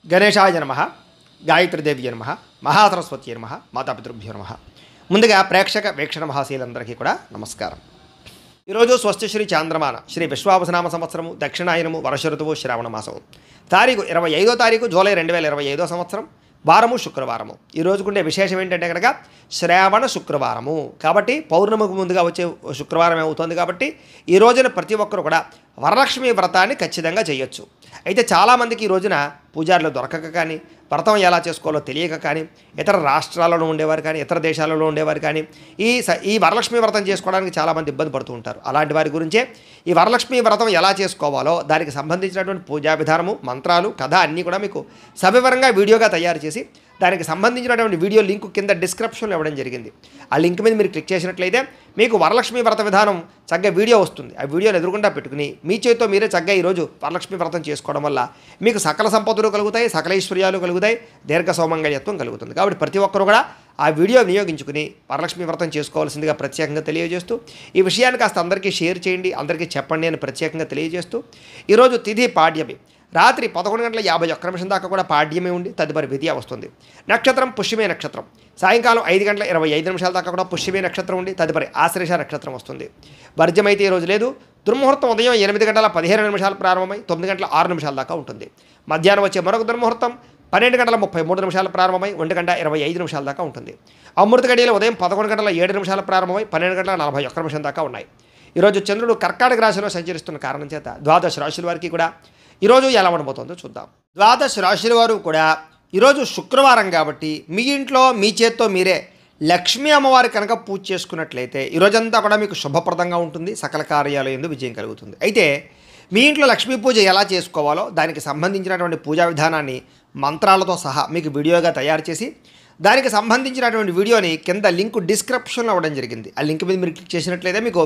గణేశాయ నమః, గాయత్రీదేవి నమః, మహాసరస్వతి నమః, మాతాపితృభ్యో నమః. ముందుగా ప్రేక్షక వీక్షణ మహాశీలందరికీ కూడా నమస్కారం. ఈరోజు స్వస్తి శ్రీ చాంద్రమాన శ్రీ విశ్వావసనామ సంవత్సరము దక్షిణాయనము వర్ష ఋతువు శ్రావణ మాసము తారీఖు 25వ తారీఖు జూలై 2025 సంవత్సరం వారము శుక్రవారము. ఈ రోజుకుండే విశేషం ఏంటంటే కనుక శ్రావణ శుక్రవారము కాబట్టి పౌర్ణమికి ముందుగా వచ్చే శుక్రవారం ఏమవుతుంది కాబట్టి ఈ రోజున ప్రతి ఒక్కరు కూడా వరలక్ష్మి వ్రతాన్ని ఖచ్చితంగా చేయొచ్చు. అయితే చాలామందికి ఈ రోజున పూజారులు దొరకక కానీ వ్రతం ఎలా చేసుకోవాలో తెలియక కానీ ఇతర రాష్ట్రాలలో ఉండేవారు కానీ ఇతర దేశాలలో ఉండేవారు కానీ ఈ వరలక్ష్మి వ్రతం చేసుకోవడానికి చాలామంది ఇబ్బంది పడుతూ ఉంటారు. అలాంటి వారి గురించే ఈ వరలక్ష్మి వ్రతం ఎలా చేసుకోవాలో దానికి సంబంధించినటువంటి పూజా విధానము మంత్రాలు కథ అన్నీ కూడా మీకు సవివరంగా వీడియోగా తయారు చేసి దానికి సంబంధించినటువంటి వీడియో లింక్ కింద డిస్క్రిప్షన్లో ఇవ్వడం జరిగింది. ఆ లింక్ మీద మీరు క్లిక్ చేసినట్లయితే మీకు వరలక్ష్మి వ్రత విధానం చక్కగా వీడియో వస్తుంది. ఆ వీడియోని ఎదురుకుండా పెట్టుకుని మీ చేతితో మీరే చక్కగా ఈరోజు వరలక్ష్మి వ్రతం చేసుకోవడం వల్ల మీకు సకల సంపదలు కలుగుతాయి, సకల ఐశ్వర్యాలు కలుగుతాయి, దీర్ఘ సౌమంగళ్యత్వం కలుగుతుంది. కాబట్టి ప్రతి ఒక్కరు కూడా ఆ వీడియో వినియోగించుకుని వరలక్ష్మి వ్రతం చేసుకోవాల్సిందిగా ప్రత్యేకంగా తెలియజేస్తూ ఈ విషయాన్ని కాస్త అందరికీ షేర్ చేయండి, అందరికీ చెప్పండి అని ప్రత్యేకంగా తెలియజేస్తూ ఈరోజు తిథి పాడ్యమి రాత్రి 11:51 దాకా కూడా పాడ్యమే ఉండి తదుపరి విద్య వస్తుంది. నక్షత్రం పుష్యమే నక్షత్రం సాయంకాలం 5:25 దాకా కూడా పుష్యమే నక్షత్రం ఉండి తదుపరి ఆశ్లేష నక్షత్రం వస్తుంది. వర్జమైతే ఈరోజు లేదు. దుర్ముహూర్తం ఉదయం 8:15 ప్రారంభమై 9:06 దాకా ఉంటుంది. మధ్యాహ్నం వచ్చే మరొక దుర్ముహూర్తం 12:33 ప్రారంభమై 1:25 దాకా ఉంటుంది. అమృత గడియలు ఉదయం 11:07 ప్రారంభమై 12:41 దాకా ఉన్నాయి. ఈరోజు చంద్రుడు కర్కాటక రాశిలో సంచరిస్తున్న కారణం చేత ద్వాదశ రాశుల వారికి కూడా ఈరోజు ఎలా ఉండబోతుందో చూద్దాం. ద్వాదశ రాశుల వారు కూడా ఈరోజు శుక్రవారం కాబట్టి మీ ఇంట్లో మీ చేత్తో మీరే లక్ష్మీ అమ్మవారి కనుక పూజ చేసుకున్నట్లయితే ఈరోజంతా కూడా మీకు శుభప్రదంగా ఉంటుంది, సకల కార్యాలయందు విజయం కలుగుతుంది. అయితే మీ ఇంట్లో లక్ష్మీ పూజ ఎలా చేసుకోవాలో దానికి సంబంధించినటువంటి పూజా విధానాన్ని మంత్రాలతో సహా మీకు వీడియోగా తయారు చేసి దానికి సంబంధించినటువంటి వీడియోని కింద లింక్ డిస్క్రిప్షన్లో ఇవ్వడం జరిగింది. ఆ లింక్ మీద మీరు క్లిక్ చేసినట్లయితే మీకు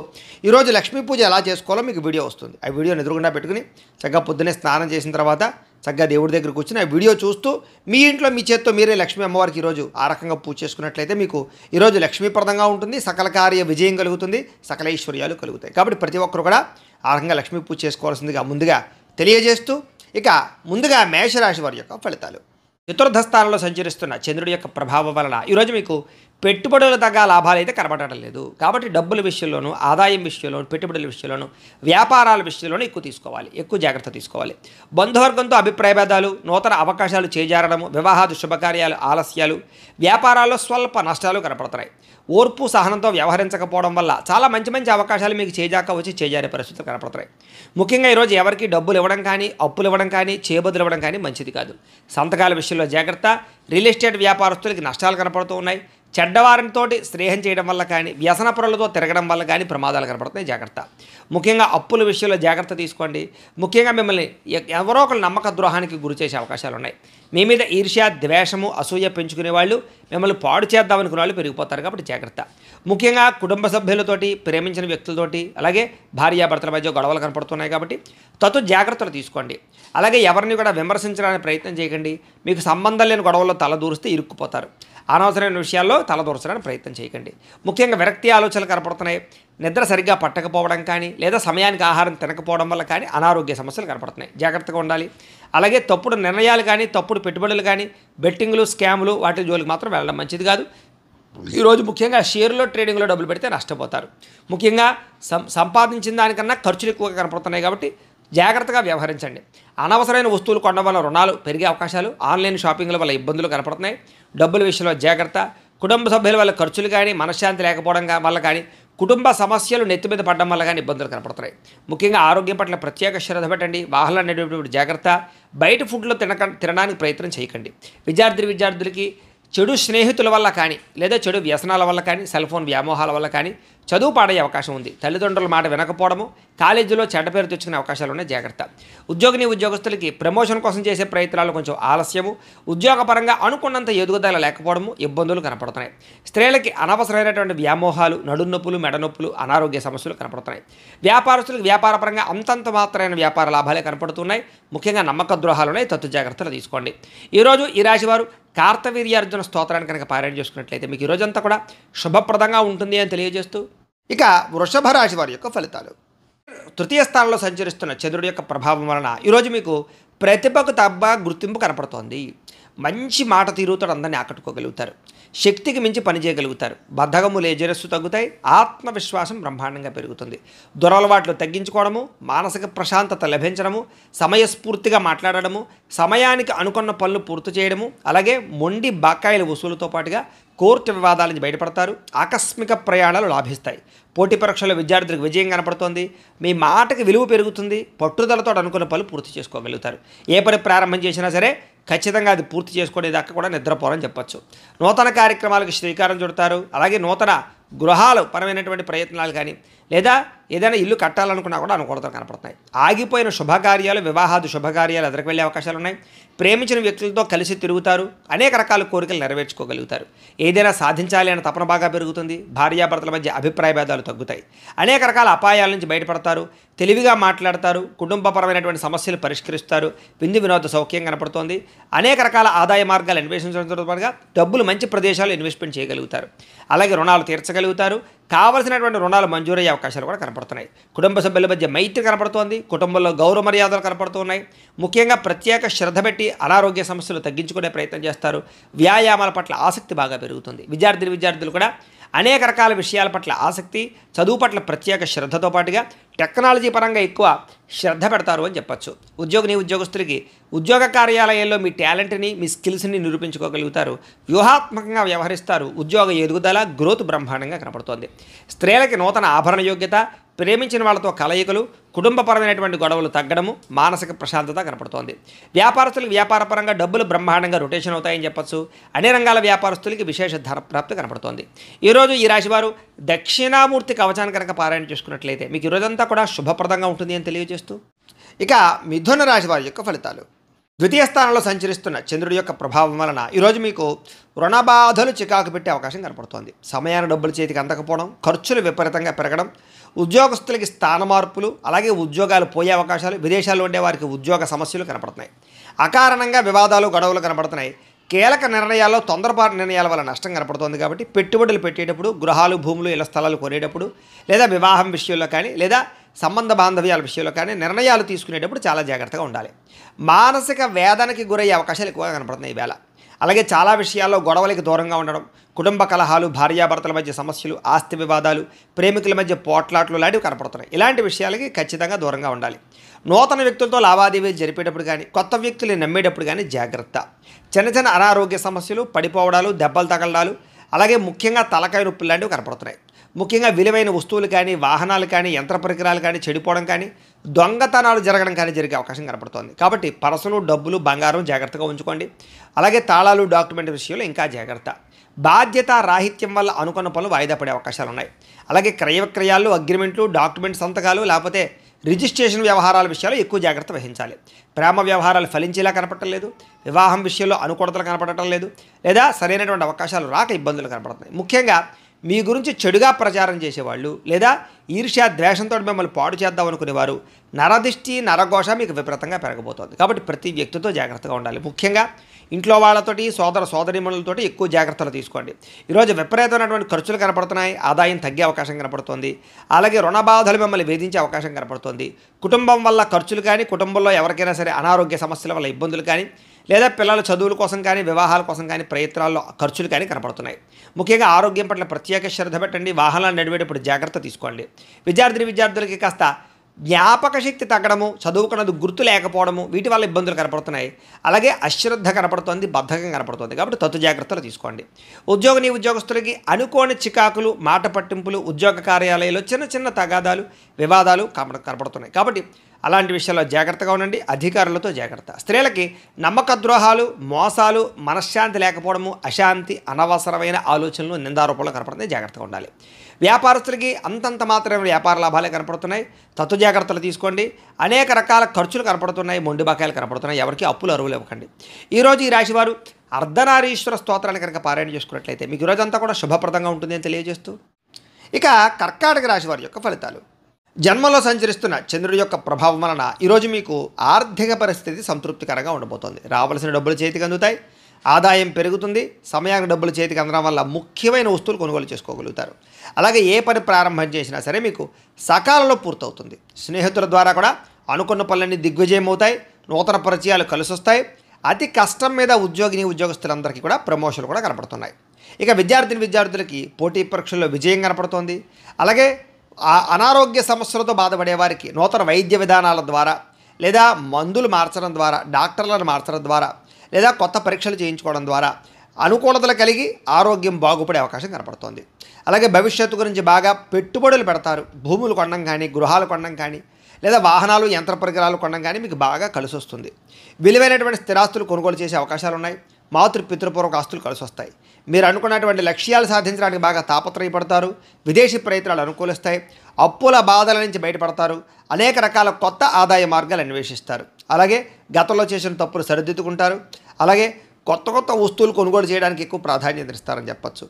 ఈరోజు లక్ష్మీ పూజ ఎలా చేసుకోవాలో మీకు వీడియో వస్తుంది. ఆ వీడియోని ఎదురుగుండా పెట్టుకుని చక్కగా పొద్దున్నే స్నానం చేసిన తర్వాత చక్కగా దేవుడి దగ్గర కూర్చుని ఆ వీడియో చూస్తూ మీ ఇంట్లో మీ చేత్తో మీరే లక్ష్మీ అమ్మవారికి ఈరోజు ఆ రకంగా పూజ చేసుకున్నట్లయితే మీకు ఈరోజు లక్ష్మీప్రదంగా ఉంటుంది, సకల కార్య విజయం కలుగుతుంది, సకల ఐశ్వర్యాలు కలుగుతాయి. కాబట్టి ప్రతి ఒక్కరు కూడా ఆ రకంగా లక్ష్మీ పూజ చేసుకోవాల్సిందిగా ముందుగా తెలియజేస్తూ ఇక ముందుగా మేషరాశి వారి యొక్క ఫలితాలు. చతుర్థ స్థానంలో సంచరిస్తున్న చంద్రుడి యొక్క ప్రభావం వలన ఈరోజు మీకు పెట్టుబడులు తగ్గ లాభాలు అయితే కనబడటం లేదు. కాబట్టి డబ్బుల విషయంలోనూ ఆదాయం విషయంలోనూ పెట్టుబడుల విషయంలోనూ వ్యాపారాల విషయంలోనూ ఎక్కువ జాగ్రత్త తీసుకోవాలి. బంధువర్గంతో అభిప్రాయ భేదాలు, నూతన అవకాశాలు చేజారడము, వివాహాది శుభకార్యాలు ఆలస్యాలు, వ్యాపారాల్లో స్వల్ప నష్టాలు కనపడుతున్నాయి. ఓర్పు సహనంతో వ్యవహరించకపోవడం వల్ల చాలా మంచి అవకాశాలు మీకు చేజారే పరిస్థితులు కనపడుతున్నాయి. ముఖ్యంగా ఈరోజు ఎవరికి డబ్బులు ఇవ్వడం కానీ అప్పులు ఇవ్వడం కానీ చేబదులు ఇవ్వడం కానీ మంచిది కాదు. సంతకాల విషయంలో జాగ్రత్త. రియల్ ఎస్టేట్ వ్యాపారస్తులకి నష్టాలు కనపడుతూ ఉన్నాయి. చెడ్డవారితో స్నేహం చేయడం వల్ల కానీ వ్యసన పరులతో తిరగడం వల్ల కానీ ప్రమాదాలు కనపడుతున్నాయి. జాగ్రత్త. ముఖ్యంగా అప్పుల విషయంలో జాగ్రత్త తీసుకోండి. ముఖ్యంగా మిమ్మల్ని ఎవరో ఒకరు నమ్మక ద్రోహానికి గురి చేసే అవకాశాలు ఉన్నాయి. మీ మీద ఈర్ష్య ద్వేషము అసూయ పెంచుకునే వాళ్ళు మిమ్మల్ని పాడు చేద్దామనుకునే వాళ్ళు పెరిగిపోతారు. కాబట్టి జాగ్రత్త. ముఖ్యంగా కుటుంబ సభ్యులతోటి ప్రేమించిన వ్యక్తులతోటి అలాగే భార్యాభర్తల మధ్య గొడవలు కనపడుతున్నాయి. కాబట్టి జాగ్రత్తలు తీసుకోండి. అలాగే ఎవరిని కూడా విమర్శించడానికి ప్రయత్నం చేయకండి. మీకు సంబంధం లేని గొడవల్లో తలదూరిస్తే ఇరుక్కుపోతారు. అనవసరమైన విషయాల్లో తలదూర్చడానికి ప్రయత్నం చేయకండి. ముఖ్యంగా విరక్తి ఆలోచనలు కనపడుతున్నాయి. నిద్ర సరిగ్గా పట్టకపోవడం కానీ లేదా సమయానికి ఆహారం తినకపోవడం వల్ల కానీ అనారోగ్య సమస్యలు కనపడుతున్నాయి. జాగ్రత్తగా ఉండాలి. అలాగే తప్పుడు నిర్ణయాలు కానీ తప్పుడు పెట్టుబడులు కానీ బెట్టింగ్లు స్కాములు వాటి జోలికి మాత్రం వెళ్ళడం మంచిది కాదు. ఈరోజు ముఖ్యంగా షేర్లో ట్రేడింగ్లో డబ్బులు పెడితే నష్టపోతారు. ముఖ్యంగా సంపాదించిన దానికన్నా ఖర్చులు ఎక్కువగా కనపడుతున్నాయి. కాబట్టి జాగ్రత్తగా వ్యవహరించండి. అనవసరమైన వస్తువులు కొనడం వల్ల రుణాలు పెరిగే అవకాశాలు, ఆన్లైన్ షాపింగ్ల వల్ల ఇబ్బందులు కనపడుతున్నాయి. డబ్బుల విషయంలో జాగ్రత్త. కుటుంబ సభ్యుల వల్ల ఖర్చులు కానీ మనశ్శాంతి లేకపోవడం వల్ల కానీ కుటుంబ సమస్యలు నెత్తి మీద పడడం వల్ల కానీ ఇబ్బందులు కనపడుతున్నాయి. ముఖ్యంగా ఆరోగ్యం పట్ల ప్రత్యేక శ్రద్ధ పెట్టండి. వాహనాలు నడిపేటప్పుడు జాగ్రత్త. బయట ఫుడ్లో తినడానికి ప్రయత్నం చేయకండి. విద్యార్థులకి చెడు స్నేహితుల వల్ల కానీ లేదా చెడు వ్యసనాల వల్ల కానీ సెల్ ఫోన్ వ్యామోహాల వల్ల కానీ చదువు పాడయ్యే అవకాశం ఉంది. తల్లిదండ్రుల మాట వినకపోవడము, కాలేజీలో చెడ్డ పేరు తెచ్చుకునే అవకాశాలు ఉన్నాయి. జాగ్రత్త. ఉద్యోగస్తులకి ప్రమోషన్ కోసం చేసే ప్రయత్నాలు కొంచెం ఆలస్యము, ఉద్యోగపరంగా అనుకున్నంత ఎదుగుదల లేకపోవడము ఇబ్బందులు కనపడుతున్నాయి. స్త్రీలకి అనవసరమైనటువంటి వ్యామోహాలు, నడునొప్పులు, మెడనొప్పులు, అనారోగ్య సమస్యలు కనపడుతున్నాయి. వ్యాపారస్తులకు వ్యాపారపరంగా అంతంత మాత్రమైన వ్యాపార లాభాలే కనపడుతున్నాయి. ముఖ్యంగా నమ్మక ద్రోహాలు ఉన్నాయి. జాగ్రత్తలు తీసుకోండి. ఈరోజు ఈ రాశివారు కార్తవీర్యార్జున స్తోత్రాన్ని కనుక పారాయణ చేసుకున్నట్లయితే మీకు ఈరోజంతా కూడా శుభప్రదంగా ఉంటుంది అని తెలియజేస్తూ ఇక వృషభ రాశి వారి యొక్క ఫలితాలు. తృతీయ స్థానంలో సంచరిస్తున్న చంద్రుడి యొక్క ప్రభావం వలన ఈరోజు మీకు ప్రతిభకు తగ్గ గుర్తింపు కనపడుతోంది. మంచి మాట తీరుతో అందరినీ ఆకట్టుకోగలుగుతారు. శక్తికి మించి పనిచేయగలుగుతారు. బద్ధకము లేజరస్సు తగ్గుతాయి. ఆత్మవిశ్వాసం బ్రహ్మాండంగా పెరుగుతుంది. దురలవాట్లు తగ్గించుకోవడము, మానసిక ప్రశాంతత లభించడము, సమయస్ఫూర్తిగా మాట్లాడడము, సమయానికి అనుకున్న పనులు పూర్తి చేయడము, అలాగే మొండి బకాయిల వసూలుతో పాటుగా కోర్టు వివాదాల నుంచి బయటపడతారు. ఆకస్మిక ప్రయాణాలు లాభిస్తాయి. పోటీ పరీక్షల్లో విద్యార్థులకు విజయం కనపడుతోంది. మీ మాటకి విలువ పెరుగుతుంది. పట్టుదలతో అనుకున్న పనులు పూర్తి చేసుకోగలుగుతారు. ఏ పని ప్రారంభం చేసినా సరే ఖచ్చితంగా అది పూర్తి చేసుకునేదాకా కూడా నిద్రపోరని చెప్పచ్చు. నూతన కార్యక్రమాలకు శ్రీకారం చుడతారు. అలాగే నూతన గృహాలు పరమైనటువంటి ప్రయత్నాలు కానీ లేదా ఏదైనా ఇల్లు కట్టాలనుకున్నా కూడా అనుకూలతలు కనపడుతున్నాయి. ఆగిపోయిన శుభకార్యాలు, వివాహాది శుభకార్యాలు ఎదురుకు వెళ్ళే అవకాశాలు ఉన్నాయి. ప్రేమించిన వ్యక్తులతో కలిసి తిరుగుతారు. అనేక రకాల కోరికలు నెరవేర్చుకోగలుగుతారు. ఏదైనా సాధించాలి అనే తపన బాగా పెరుగుతుంది. భార్యాభర్తల మధ్య అభిప్రాయ భేదాలు తగ్గుతాయి. అనేక రకాల అపాయాల నుంచి బయటపడతారు. తెలివిగా మాట్లాడతారు. కుటుంబపరమైనటువంటి సమస్యలు పరిష్కరిస్తారు. విందు వినోద సౌఖ్యం కనపడుతోంది. అనేక రకాల ఆదాయ మార్గాలు అన్వేషించడంతో పాటుగా డబ్బులు మంచి ప్రదేశాలు ఇన్వెస్ట్మెంట్ చేయగలుగుతారు. అలాగే రుణాలు తీర్చగలుగుతారు. కావలసినటువంటి రుణాలు మంజూరయ్యే అవకాశాలు కూడా కనపడుతున్నాయి. కుటుంబ సభ్యుల మధ్య మైత్రి కనపడుతోంది. కుటుంబంలో గౌరవ మర్యాదలు కనపడుతున్నాయి. ముఖ్యంగా ప్రత్యేక శ్రద్ధ పెట్టి అనారోగ్య సమస్యలు తగ్గించుకునే ప్రయత్నం చేస్తారు. వ్యాయామాల పట్ల ఆసక్తి బాగా పెరుగుతుంది. విద్యార్థులు కూడా అనేక రకాల విషయాల పట్ల ఆసక్తి, చదువు పట్ల ప్రత్యేక శ్రద్ధతో పాటుగా టెక్నాలజీ పరంగా ఎక్కువ శ్రద్ధ పెడతారు అని చెప్పచ్చు. ఉద్యోగస్తులకి ఉద్యోగ కార్యాలయాల్లో మీ టాలెంట్ని, మీ స్కిల్స్ని నిరూపించుకోగలుగుతారు. వ్యూహాత్మకంగా వ్యవహరిస్తారు. ఉద్యోగ ఎదుగుదల, గ్రోత్ బ్రహ్మాండంగా కనపడుతోంది. స్త్రీలకి నూతన ఆభరణ యోగ్యత, ప్రేమించిన వాళ్ళతో కలయికలు, కుటుంబపరమైనటువంటి గొడవలు తగ్గడము, మానసిక ప్రశాంతత కనపడుతోంది. వ్యాపారస్తులకు వ్యాపారపరంగా డబ్బులు బ్రహ్మాండంగా రొటేషన్ అవుతాయని చెప్పచ్చు. అన్ని రంగాల వ్యాపారస్తులకి విశేష ధనప్రాప్తి కనపడుతోంది. ఈరోజు ఈ రాశివారు దక్షిణామూర్తి కవచాన్ని కనుక పారాయణ చేసుకున్నట్లయితే మీకు ఈరోజంతా కూడా శుభప్రదంగా ఉంటుంది అని తెలియజేస్తూ, ఇక మిథున రాశి వారి యొక్క ఫలితాలు. ద్వితీయ స్థానంలో సంచరిస్తున్న చంద్రుడి యొక్క ప్రభావం వలన ఈరోజు మీకు రుణ బాధలు చికాకు పెట్టే అవకాశం కనపడుతోంది. సమయాన్ని డబ్బులు చేతికి అందకపోవడం, ఖర్చులు విపరీతంగా పెరగడం, ఉద్యోగస్తులకి స్థాన మార్పులు, అలాగే ఉద్యోగాలు పోయే అవకాశాలు, విదేశాల్లో ఉండే వారికి ఉద్యోగ సమస్యలు కనపడుతున్నాయి. అకారణంగా వివాదాలు, గొడవలు కనపడుతున్నాయి. కీలక నిర్ణయాల్లో తొందరపాటు నిర్ణయాల వల్ల నష్టం కనపడుతోంది. కాబట్టి పెట్టుబడులు పెట్టేటప్పుడు, గృహాలు, భూములు, ఇళ్ల స్థలాలు కొనేటప్పుడు, లేదా వివాహం విషయంలో కానీ, లేదా సంబంధ బాంధవ్యాల విషయంలో కానీ నిర్ణయాలు తీసుకునేటప్పుడు చాలా జాగ్రత్తగా ఉండాలి. మానసిక వేదనకి గురయ్యే అవకాశాలు ఎక్కువగా కనపడుతున్నాయి ఈవేళ. అలాగే చాలా విషయాల్లో గొడవలకి దూరంగా ఉండడం, కుటుంబ కలహాలు, భార్యాభర్తల మధ్య సమస్యలు, ఆస్తి వివాదాలు, ప్రేమికుల మధ్య పోట్లాట్లు లాంటివి కనపడుతున్నాయి. ఇలాంటి విషయాలకి ఖచ్చితంగా దూరంగా ఉండాలి. నూతన వ్యక్తులతో లావాదేవీలు జరిపేటప్పుడు కానీ, కొత్త వ్యక్తులు నమ్మేటప్పుడు కానీ జాగ్రత్త. చిన్న అనారోగ్య సమస్యలు, పడిపోవడాలు, దెబ్బలు తగలడాలు, అలాగే ముఖ్యంగా తలకాయ నొప్పులు లాంటివి కనపడుతున్నాయి. ముఖ్యంగా విలువైన వస్తువులు కానీ, వాహనాలు కానీ, యంత్ర పరికరాలు కానీ చెడిపోవడం కానీ, దొంగతనాలు జరగడం కానీ జరిగే అవకాశం కనపడుతోంది. కాబట్టి పర్సులు, డబ్బులు, బంగారం జాగ్రత్తగా ఉంచుకోండి. అలాగే తాళాలు, డాక్యుమెంట్ విషయంలో ఇంకా జాగ్రత్త. బాధ్యత రాహిత్యం వల్ల అనుకున్న పనులు వాయిదా పడే అవకాశాలు ఉన్నాయి. అలాగే క్రయ విక్రయాలు, అగ్రిమెంట్లు, డాక్యుమెంట్ సంతకాలు, లేకపోతే రిజిస్ట్రేషన్ వ్యవహారాల విషయాల్లో ఎక్కువ జాగ్రత్త వహించాలి. ప్రేమ వ్యవహారాలు ఫలించేలా కనపడటం లేదు. వివాహం విషయంలో అనుకూలతలు కనపడటం లేదు. లేదా సరైనటువంటి అవకాశాలు రాక ఇబ్బందులు కనపడుతున్నాయి. ముఖ్యంగా మీ గురించి చెడుగా ప్రచారం చేసేవాళ్ళు, లేదా ఈర్ష్య, ద్వేషంతో మిమ్మల్ని పాడు చేద్దాం అనుకునేవారు, నరదిష్టి, నరఘోష మీకు విపరీతంగా పెరగబోతోంది. కాబట్టి ప్రతి వ్యక్తితో జాగ్రత్తగా ఉండాలి. ముఖ్యంగా ఇంట్లో వాళ్ళతోటి, సోదరీమణులతోటి ఎక్కువ జాగ్రత్తలు తీసుకోండి. ఈరోజు విపరీతమైనటువంటి ఖర్చులు కనపడుతున్నాయి. ఆదాయం తగ్గే అవకాశం కనపడుతోంది. అలాగే రుణ బాధలు మిమ్మల్ని వేధించే అవకాశం కనపడుతోంది. కుటుంబం వల్ల ఖర్చులు కానీ, కుటుంబంలో ఎవరికైనా సరే అనారోగ్య సమస్యల వల్ల ఇబ్బందులు కానీ, లేదా పిల్లల చదువుల కోసం కానీ, వివాహాల కోసం కానీ ప్రయత్నాల్లో ఖర్చులు కానీ కనపడుతున్నాయి. ముఖ్యంగా ఆరోగ్యం పట్ల ప్రత్యేక శ్రద్ధ పెట్టండి. వాహనాలు నడిపేటప్పుడు జాగ్రత్త తీసుకోండి. విద్యార్థులకి కాస్త జ్ఞాపక శక్తి తగ్గడము, చదువుకున్నది గుర్తు లేకపోవడము, వీటి వల్ల ఇబ్బందులు కనపడుతున్నాయి. అలాగే అశ్రద్ధ కనపడుతోంది, బద్ధకం కనపడుతుంది. కాబట్టి తత్తు జాగ్రత్తలు తీసుకోండి. ఉద్యోగస్తులకి అనుకోని చికాకులు, మాట పట్టింపులు, ఉద్యోగ కార్యాలయాల్లో చిన్న తగాదాలు, వివాదాలు కనపడుతున్నాయి. కాబట్టి అలాంటి విషయాల్లో జాగ్రత్తగా ఉండండి. అధికారులతో జాగ్రత్త. స్త్రీలకి నమ్మక ద్రోహాలు, మోసాలు, మనశ్శాంతి లేకపోవడము, అశాంతి, అనవసరమైన ఆలోచనలు, నిందారోపణలు కనపడుతున్నాయి. జాగ్రత్తగా ఉండాలి. వ్యాపారస్తులకి అంతంత మాత్రమే వ్యాపార లాభాలే కనపడుతున్నాయి. తత్తు జాగ్రత్తలు తీసుకోండి. అనేక రకాల ఖర్చులు కనపడుతున్నాయి. మొండి బకాయిలు కనపడుతున్నాయి. ఎవరికి అప్పులు అరువులు ఇవ్వకండి. ఈరోజు ఈ రాశివారు అర్ధనారీశ్వర స్తోత్రాన్ని కనుక పారాయణ చేసుకున్నట్లయితే మీకు ఈరోజంతా కూడా శుభప్రదంగా ఉంటుంది అని తెలియజేస్తూ, ఇక కర్కాటక రాశి వారి యొక్క ఫలితాలు. జన్మలో సంచరిస్తున్న చంద్రుడి యొక్క ప్రభావం వలన ఈరోజు మీకు ఆర్థిక పరిస్థితి సంతృప్తికరంగా ఉండబోతోంది. రావాల్సిన డబ్బులు చేతికి అందుతాయి. ఆదాయం పెరుగుతుంది, సమయానికి డబ్బులు చేతికి అందడం వల్ల ముఖ్యమైన వస్తువులు కొనుగోలు చేసుకోగలుగుతారు. అలాగే ఏ పని ప్రారంభం చేసినా సరే మీకు సకాలంలో పూర్తవుతుంది. స్నేహితుల ద్వారా కూడా అనుకున్న పనులన్నీ దిగ్విజయం అవుతాయి, నూతన పరిచయాలు కలిసొస్తాయి. అతి కష్టం మీద ఉద్యోగస్తులందరికీ కూడా ప్రమోషన్లు కూడా కనపడుతున్నాయి. ఇక విద్యార్థులకి పోటీ పరీక్షల్లో విజయం కనపడుతోంది. అలాగే అనారోగ్య సమస్యలతో బాధపడే వారికి నూతన వైద్య విధానాల ద్వారా లేదా మందులు మార్చడం ద్వారా, డాక్టర్లను మార్చడం ద్వారా లేదా కొత్త పరీక్షలు చేయించుకోవడం ద్వారా అనుకూలతలు కలిగి ఆరోగ్యం బాగుపడే అవకాశం కనపడుతోంది. అలాగే భవిష్యత్తు గురించి బాగా పెట్టుబడులు పెడతారు. భూములు కొనడం కానీ, గృహాలు కొనడం కానీ లేదా వాహనాలు, యంత్ర పరికరాలు కొనడం కానీ మీకు బాగా కలిసి వస్తుంది. విలువైనటువంటి స్థిరాస్తులు కొనుగోలు చేసే అవకాశాలు ఉన్నాయి. పితృపూర్వక ఆస్తులు కలిసి వస్తాయి. మీరు అనుకున్నటువంటి లక్ష్యాలు సాధించడానికి బాగా తాపత్రయపడతారు. విదేశీ ప్రయత్నాలు అనుకూలిస్తాయి. అప్పుల బాధల నుంచి బయటపడతారు. అనేక రకాల కొత్త ఆదాయ మార్గాలు అన్వేషిస్తారు. అలాగే గతంలో చేసిన తప్పులు సరిదిద్దుకుంటారు. అలాగే కొత్త వస్తువులు కొనుగోలు చేయడానికి ఎక్కువ ప్రాధాన్యత ఇస్తారని చెప్పచ్చు.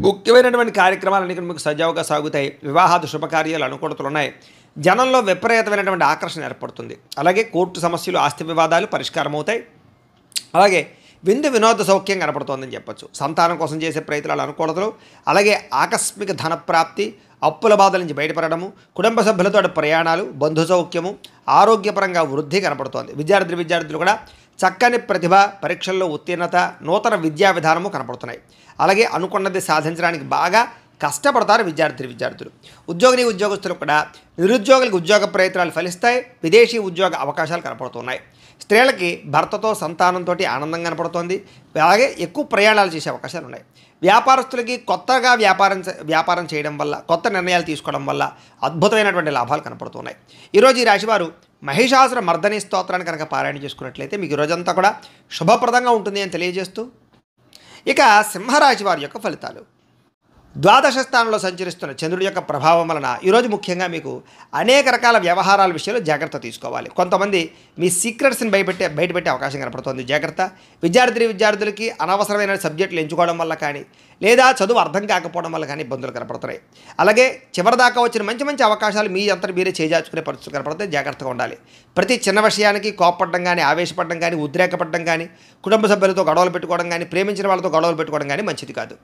ముఖ్యమైనటువంటి కార్యక్రమాలన్నీ మీకు సజావుగా సాగుతాయి. వివాహాది శుభకార్యాలు అనుకూలతలు ఉన్నాయి. జనంలో విపరీతమైనటువంటి ఆకర్షణ ఏర్పడుతుంది. అలాగే కోర్టు సమస్యలు, ఆస్తి వివాదాలు పరిష్కారం అవుతాయి. అలాగే వినోద సౌఖ్యం కనపడుతోందని చెప్పచ్చు. సంతానం కోసం చేసే ప్రయత్నాలు అనుకూలతలు, అలాగే ఆకస్మిక ధనప్రాప్తి, అప్పుల బాధల నుంచి బయటపడము, కుటుంబ సభ్యులతో ప్రయాణాలు, బంధు సౌఖ్యము, ఆరోగ్యపరంగా వృద్ధి కనపడుతోంది. విద్యార్థులు కూడా చక్కని ప్రతిభ, పరీక్షల్లో ఉత్తీర్ణత, నూతన విద్యా విధానము కనపడుతున్నాయి. అలాగే అనుకున్నది సాధించడానికి బాగా కష్టపడతారు విద్యార్థులు. ఉద్యోగస్తులు కూడా నిరుద్యోగులకు ఉద్యోగ ప్రయత్నాలు ఫలిస్తాయి. విదేశీ ఉద్యోగ అవకాశాలు కనపడుతున్నాయి. స్త్రీలకి భర్తతో, సంతానంతో ఆనందం కనపడుతోంది. అలాగే ఎక్కువ ప్రయాణాలు చేసే అవకాశాలు ఉన్నాయి. వ్యాపారస్తులకి కొత్తగా వ్యాపారం చేయడం వల్ల, కొత్త నిర్ణయాలు తీసుకోవడం వల్ల అద్భుతమైనటువంటి లాభాలు కనపడుతున్నాయి. ఈరోజు ఈ రాశివారు మహిషాసుర మర్దని స్తోత్రాన్ని కనుక పారాయణ చేసుకున్నట్లయితే మీకు ఈరోజంతా కూడా శుభప్రదంగా ఉంటుంది అని తెలియజేస్తూ, ఇక సింహరాశి వారి యొక్క ఫలితాలు. ద్వాదశ స్థానంలో సంచరిస్తున్న చంద్రుడి యొక్క ప్రభావం వలన ఈరోజు ముఖ్యంగా మీకు అనేక రకాల వ్యవహారాల విషయంలో జాగ్రత్త తీసుకోవాలి. కొంతమంది మీ సీక్రెట్స్ని బయటపెట్టే అవకాశం కనపడుతుంది. జాగ్రత్త. విద్యార్థులకి అనవసరమైన సబ్జెక్టులు ఎంచుకోవడం వల్ల కానీ లేదా చదువు అర్థం కాకపోవడం వల్ల కానీ ఇబ్బందులు కనపడుతున్నాయి. అలాగే చివరిదాకా వచ్చిన మంచి అవకాశాలు మీ అంతా మీరే చేజార్చుకునే పరిస్థితులు కనపడతాయి. జాగ్రత్తగా ఉండాలి. ప్రతి చిన్న విషయానికి కోపపడడం కానీ, ఆవేశపడడం కానీ, ఉద్రేకపడడం కానీ, కుటుంబ సభ్యులతో గొడవలు పెట్టుకోవడం కానీ, ప్రేమించిన వాళ్ళతో గొడవలు పెట్టుకోవడం కానీ మంచిది కాదు.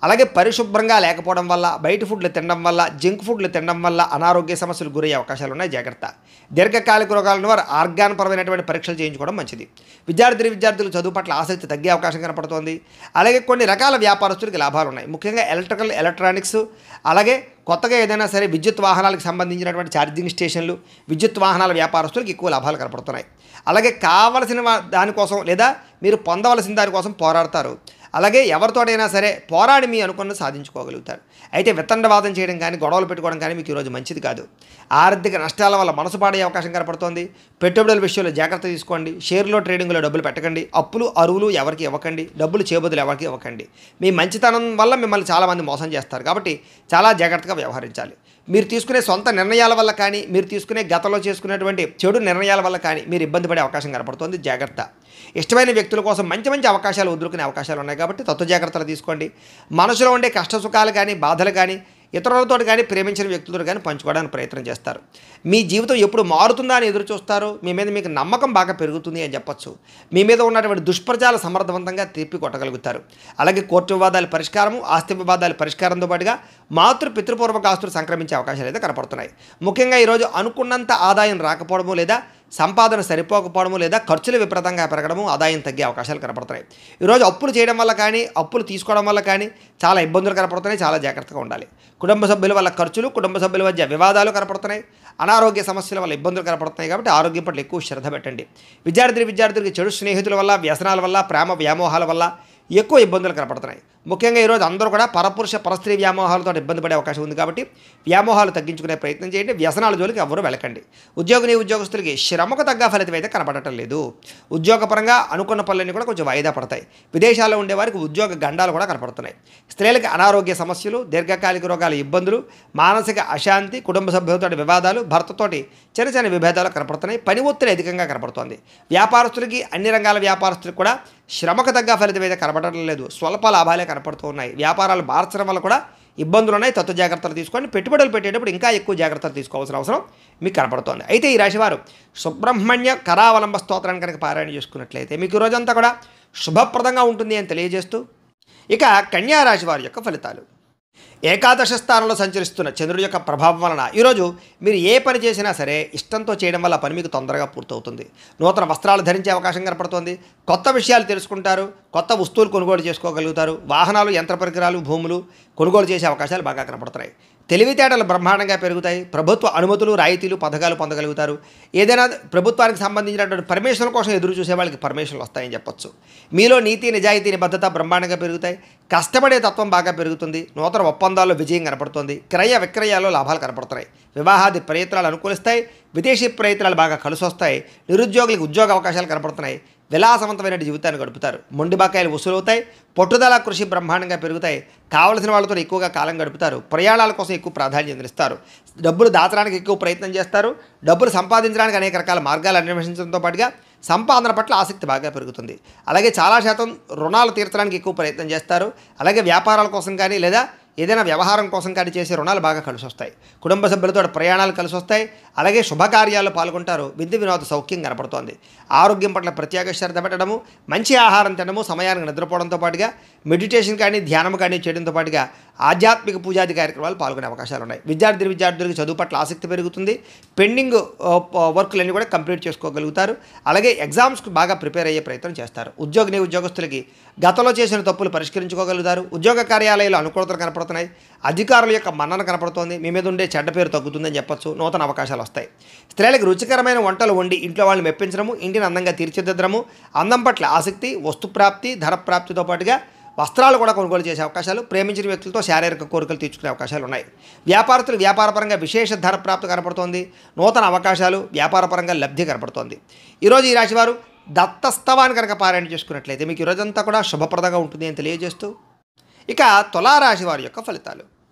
అలాగే పరిశుభ్రంగా లేకపోవడం వల్ల, బయట ఫుడ్లు తినడం వల్ల, జంక్ ఫుడ్లు తినడం వల్ల అనారోగ్య సమస్యలు గురయ్యే అవకాశాలు ఉన్నాయి. జాగ్రత్త. దీర్ఘకాలిక రోగాలను వారు ఆర్గాన్పరమైనటువంటి పరీక్షలు చేయించుకోవడం మంచిది. విద్యార్థులు చదువు పట్ల ఆసక్తి తగ్గే అవకాశం కనపడుతోంది. అలాగే కొన్ని రకాల వ్యాపారస్తులకి లాభాలు ఉన్నాయి. ముఖ్యంగా ఎలక్ట్రానిక్స్, అలాగే కొత్తగా ఏదైనా సరే విద్యుత్ వాహనాలకు సంబంధించినటువంటి ఛార్జింగ్ స్టేషన్లు, విద్యుత్ వాహనాల వ్యాపారస్తులకు ఎక్కువ లాభాలు కనపడుతున్నాయి. అలాగే కావలసిన దానికోసం లేదా మీరు పొందవలసిన దానికోసం పోరాడతారు. అలాగే ఎవరితోటైనా సరే పోరాడి మీ అనుకున్నది సాధించుకోగలుగుతారు. అయితే వితండవాదం చేయడం కానీ, గొడవలు పెట్టుకోవడం కానీ మీకు ఈరోజు మంచిది కాదు. ఆర్థిక నష్టాల వల్ల మనసు పాడే అవకాశం కనపడుతోంది. పెట్టుబడుల విషయంలో జాగ్రత్త తీసుకోండి. షేర్లో, ట్రేడింగ్లో డబ్బులు పెట్టకండి. అప్పులు, అరువులు ఎవరికి ఇవ్వకండి. డబ్బులు చేబదులు ఎవరికి ఇవ్వకండి. మీ మంచితనం వల్ల మిమ్మల్ని చాలామంది మోసం చేస్తారు. కాబట్టి చాలా జాగ్రత్తగా వ్యవహరించాలి. మీరు తీసుకునే సొంత నిర్ణయాల వల్ల కానీ, మీరు తీసుకునే గతంలో చేసుకునేటువంటి చెడు నిర్ణయాల వల్ల కానీ మీరు ఇబ్బంది పడే అవకాశం కనపడుతుంది. జాగ్రత్త. ఇష్టమైన వ్యక్తుల కోసం మంచి అవకాశాలు వదులుకునే అవకాశాలు ఉన్నాయి. కాబట్టి తత్వ జాగ్రత్తలు తీసుకోండి. మనసులో ఉండే కష్ట సుఖాలు కానీ, బాధలు కానీ ఇతరులతో కానీ, ప్రేమించిన వ్యక్తులతో కానీ పంచుకోవడానికి ప్రయత్నం చేస్తారు. మీ జీవితం ఎప్పుడు మారుతుందా అని ఎదురు చూస్తారు. మీ మీద మీకు నమ్మకం బాగా పెరుగుతుంది అని చెప్పచ్చు. మీ మీద ఉన్నటువంటి దుష్ప్రచారాలు సమర్థవంతంగా తిప్పి కొట్టగలుగుతారు. అలాగే కోర్టు వివాదాల పరిష్కారము, ఆస్తి వివాదాల పరిష్కారంతో పాటుగా పితృపూర్వక ఆస్తులు సంక్రమించే అవకాశాలు అయితే కనపడుతున్నాయి. ముఖ్యంగా ఈరోజు అనుకున్నంత ఆదాయం రాకపోవడము లేదా సంపాదన సరిపోకపోవడము లేదా ఖర్చులు విపరీతంగా పెరగడము, ఆదాయం తగ్గే అవకాశాలు కనపడుతున్నాయి. ఈరోజు అప్పులు చేయడం వల్ల కానీ, అప్పులు తీసుకోవడం వల్ల కానీ చాలా ఇబ్బందులు కనపడుతున్నాయి. చాలా జాగ్రత్తగా ఉండాలి. కుటుంబ సభ్యుల వల్ల ఖర్చులు, కుటుంబ సభ్యుల మధ్య వివాదాలు కనపడుతున్నాయి. అనారోగ్య సమస్యల వల్ల ఇబ్బందులు కనపడుతున్నాయి. కాబట్టి ఆరోగ్యం పట్ల ఎక్కువ శ్రద్ధ పెట్టండి. విద్యార్థులకి చెడు స్నేహితుల వల్ల, వ్యసనాల వల్ల, ప్రేమ వ్యామోహాల వల్ల ఎక్కువ ఇబ్బందులు కనపడుతున్నాయి. ముఖ్యంగా ఈరోజు అందరూ కూడా పరస్త్రీ వ్యామోహాలతో ఇబ్బంది పడే అవకాశం ఉంది. కాబట్టి వ్యామోహాలు తగ్గించుకునే ప్రయత్నం చేయండి. వ్యసనాల జోలికి ఎవరు వెళ్ళకండి. ఉద్యోగస్తులకి శ్రమకు తగ్గ ఫలితం అయితే కనపడటం లేదు. ఉద్యోగపరంగా అనుకున్న పనులన్నీ కూడా కొంచెం వాయిదా పడతాయి. విదేశాల్లో ఉండే వారికి ఉద్యోగ గండాలు కూడా కనపడుతున్నాయి. స్త్రీలకు అనారోగ్య సమస్యలు, దీర్ఘకాలిక రోగాల ఇబ్బందులు, మానసిక అశాంతి, కుటుంబ సభ్యులతో వివాదాలు, భర్తతోటి చిన్న విభేదాలు కనపడుతున్నాయి. పని ఒత్తిడి అధికంగా కనపడుతోంది. వ్యాపారస్తులకి, అన్ని రంగాల వ్యాపారస్తులకు కూడా శ్రమకు తగ్గ ఫలితం అయితే కనపడటం లేదు. స్వల్ప లాభాలే కనపడుతూ ఉన్నాయి. వ్యాపారాలు మార్చడం వల్ల కూడా ఇబ్బందులు ఉన్నాయి. తత్వ జాగ్రత్తలు తీసుకోండి. పెట్టుబడులు పెట్టేటప్పుడు ఇంకా ఎక్కువ జాగ్రత్తలు తీసుకోవాల్సిన అవసరం మీకు కనపడుతోంది. అయితే ఈ రాశివారు సుబ్రహ్మణ్య కరావలంబ స్తోత్రాన్ని కనుక పారాయణ చేసుకున్నట్లయితే మీకు రోజంతా కూడా శుభప్రదంగా ఉంటుంది అని తెలియజేస్తూ ఇక కన్యా రాశి వారి యొక్క ఫలితాలు. ఏకాదశ స్థానంలో సంచరిస్తున్న చంద్రుడి యొక్క ప్రభావం వలన ఈరోజు మీరు ఏ పని చేసినా సరే ఇష్టంతో చేయడం వల్ల పని మీకు తొందరగా పూర్తవుతుంది. నూతన వస్త్రాలు ధరించే అవకాశం కనపడుతోంది. కొత్త విషయాలు తెలుసుకుంటారు. కొత్త వస్తువులు కొనుగోలు చేసుకోగలుగుతారు. వాహనాలు, యంత్ర పరికరాలు, భూములు కొనుగోలు చేసే అవకాశాలు బాగా కనపడుతున్నాయి. తెలివితేటలు బ్రహ్మాండంగా పెరుగుతాయి. ప్రభుత్వ అనుమతులు, రాయితీలు, పథకాలు పొందగలుగుతారు. ఏదైనా ప్రభుత్వానికి సంబంధించినటువంటి పర్మిషన్ కోసం ఎదురు చూసే వాళ్ళకి పర్మిషన్లు వస్తాయని చెప్పొచ్చు. మీలో నీతి, నిజాయితీ, నిబద్ధత బ్రహ్మాండంగా పెరుగుతాయి. కష్టపడే తత్వం బాగా పెరుగుతుంది. నూతన ఒప్పందాల్లో విజయం కనపడుతుంది. క్రయ విక్రయాల్లో లాభాలు కనపడుతున్నాయి. వివాహాది ప్రయత్నాలు అనుకూలిస్తాయి. విదేశీ ప్రయత్నాలు బాగా కలిసి వస్తాయి. నిరుద్యోగులకు ఉద్యోగ అవకాశాలు కనపడుతున్నాయి. విలాసవంతమైన జీవితాన్ని గడుపుతారు. మొండి బకాయిలు వసూలవుతాయి. పట్టుదల, కృషి బ్రహ్మాండంగా పెరుగుతాయి. కావలసిన వాళ్ళతో ఎక్కువగా కాలం గడుపుతారు. ప్రయాణాల కోసం ఎక్కువ ప్రాధాన్యత ఇస్తారు. డబ్బులు దాచడానికి ఎక్కువ ప్రయత్నం చేస్తారు. డబ్బులు సంపాదించడానికి అనేక రకాల మార్గాలు అన్వేషించడంతో పాటుగా సంపాదన పట్ల ఆసక్తి బాగా పెరుగుతుంది. అలాగే చాలా శాతం రుణాలు తీర్చడానికి ఎక్కువ ప్రయత్నం చేస్తారు. అలాగే వ్యాపారాల కోసం కానీ లేదా ఏదైనా వ్యవహారం కోసం కానీ చేసే రుణాలు బాగా కలిసి వస్తాయి. కుటుంబ సభ్యులతో ప్రయాణాలు కలిసి వస్తాయి. అలాగే శుభకార్యాల్లో పాల్గొంటారు. విందు వినోద సౌఖ్యం కనపడుతోంది. ఆరోగ్యం పట్ల ప్రత్యేక శ్రద్ధ పెట్టడము, మంచి ఆహారం తినడము, సమయానికి నిద్రపోవడంతో పాటుగా మెడిటేషన్ కానీ ధ్యానం కానీ చేయడంతో పాటుగా ఆధ్యాత్మిక పూజాది కార్యక్రమాలు పాల్గొనే అవకాశాలు ఉన్నాయి. విద్యార్థులకు చదువు పట్ల ఆసక్తి పెరుగుతుంది. పెండింగ్ వర్కులన్నీ కూడా కంప్లీట్ చేసుకోగలుగుతారు. అలాగే ఎగ్జామ్స్కి బాగా ప్రిపేర్ అయ్యే ప్రయత్నం చేస్తారు. ఉద్యోగస్తులకి గతంలో చేసిన తప్పులు పరిష్కరించుకోగలుగుతారు. ఉద్యోగ కార్యాలయాలు అనుకూలతలు కనపడుతున్నాయి. అధికారుల యొక్క మన్నన కనపడుతోంది. మీ మీద ఉండే చెడ్డ పేరు తగ్గుతుందని చెప్పొచ్చు. నూతన అవకాశాలు వస్తాయి. స్త్రీలకు రుచికరమైన వంటలు వండి ఇంట్లో వాళ్ళని మెప్పించడము, ఇంటిని అందంగా తీర్చిదిద్దడము, అందం పట్ల ఆసక్తి, వస్తుప్రాప్తి, ధనప్రాప్తితో పాటుగా వస్త్రాలు కూడా కొనుగోలు చేసే అవకాశాలు, ప్రేమించిన వ్యక్తులతో శారీరక కోరికలు తీర్చుకునే అవకాశాలు ఉన్నాయి. వ్యాపారస్తులు వ్యాపారపరంగా విశేష ధనప్రాప్తి కనపడుతోంది. నూతన అవకాశాలు, వ్యాపారపరంగా లబ్ధి కనపడుతోంది. ఈరోజు ఈ రాశివారు దత్తస్తవాన్ని కనుక పారాయణ చేసుకున్నట్లయితే మీకు ఈరోజంతా కూడా శుభప్రదంగా ఉంటుంది అని తెలియజేస్తూ ఇక తులారాశి వారి యొక్క ఫలితాలు.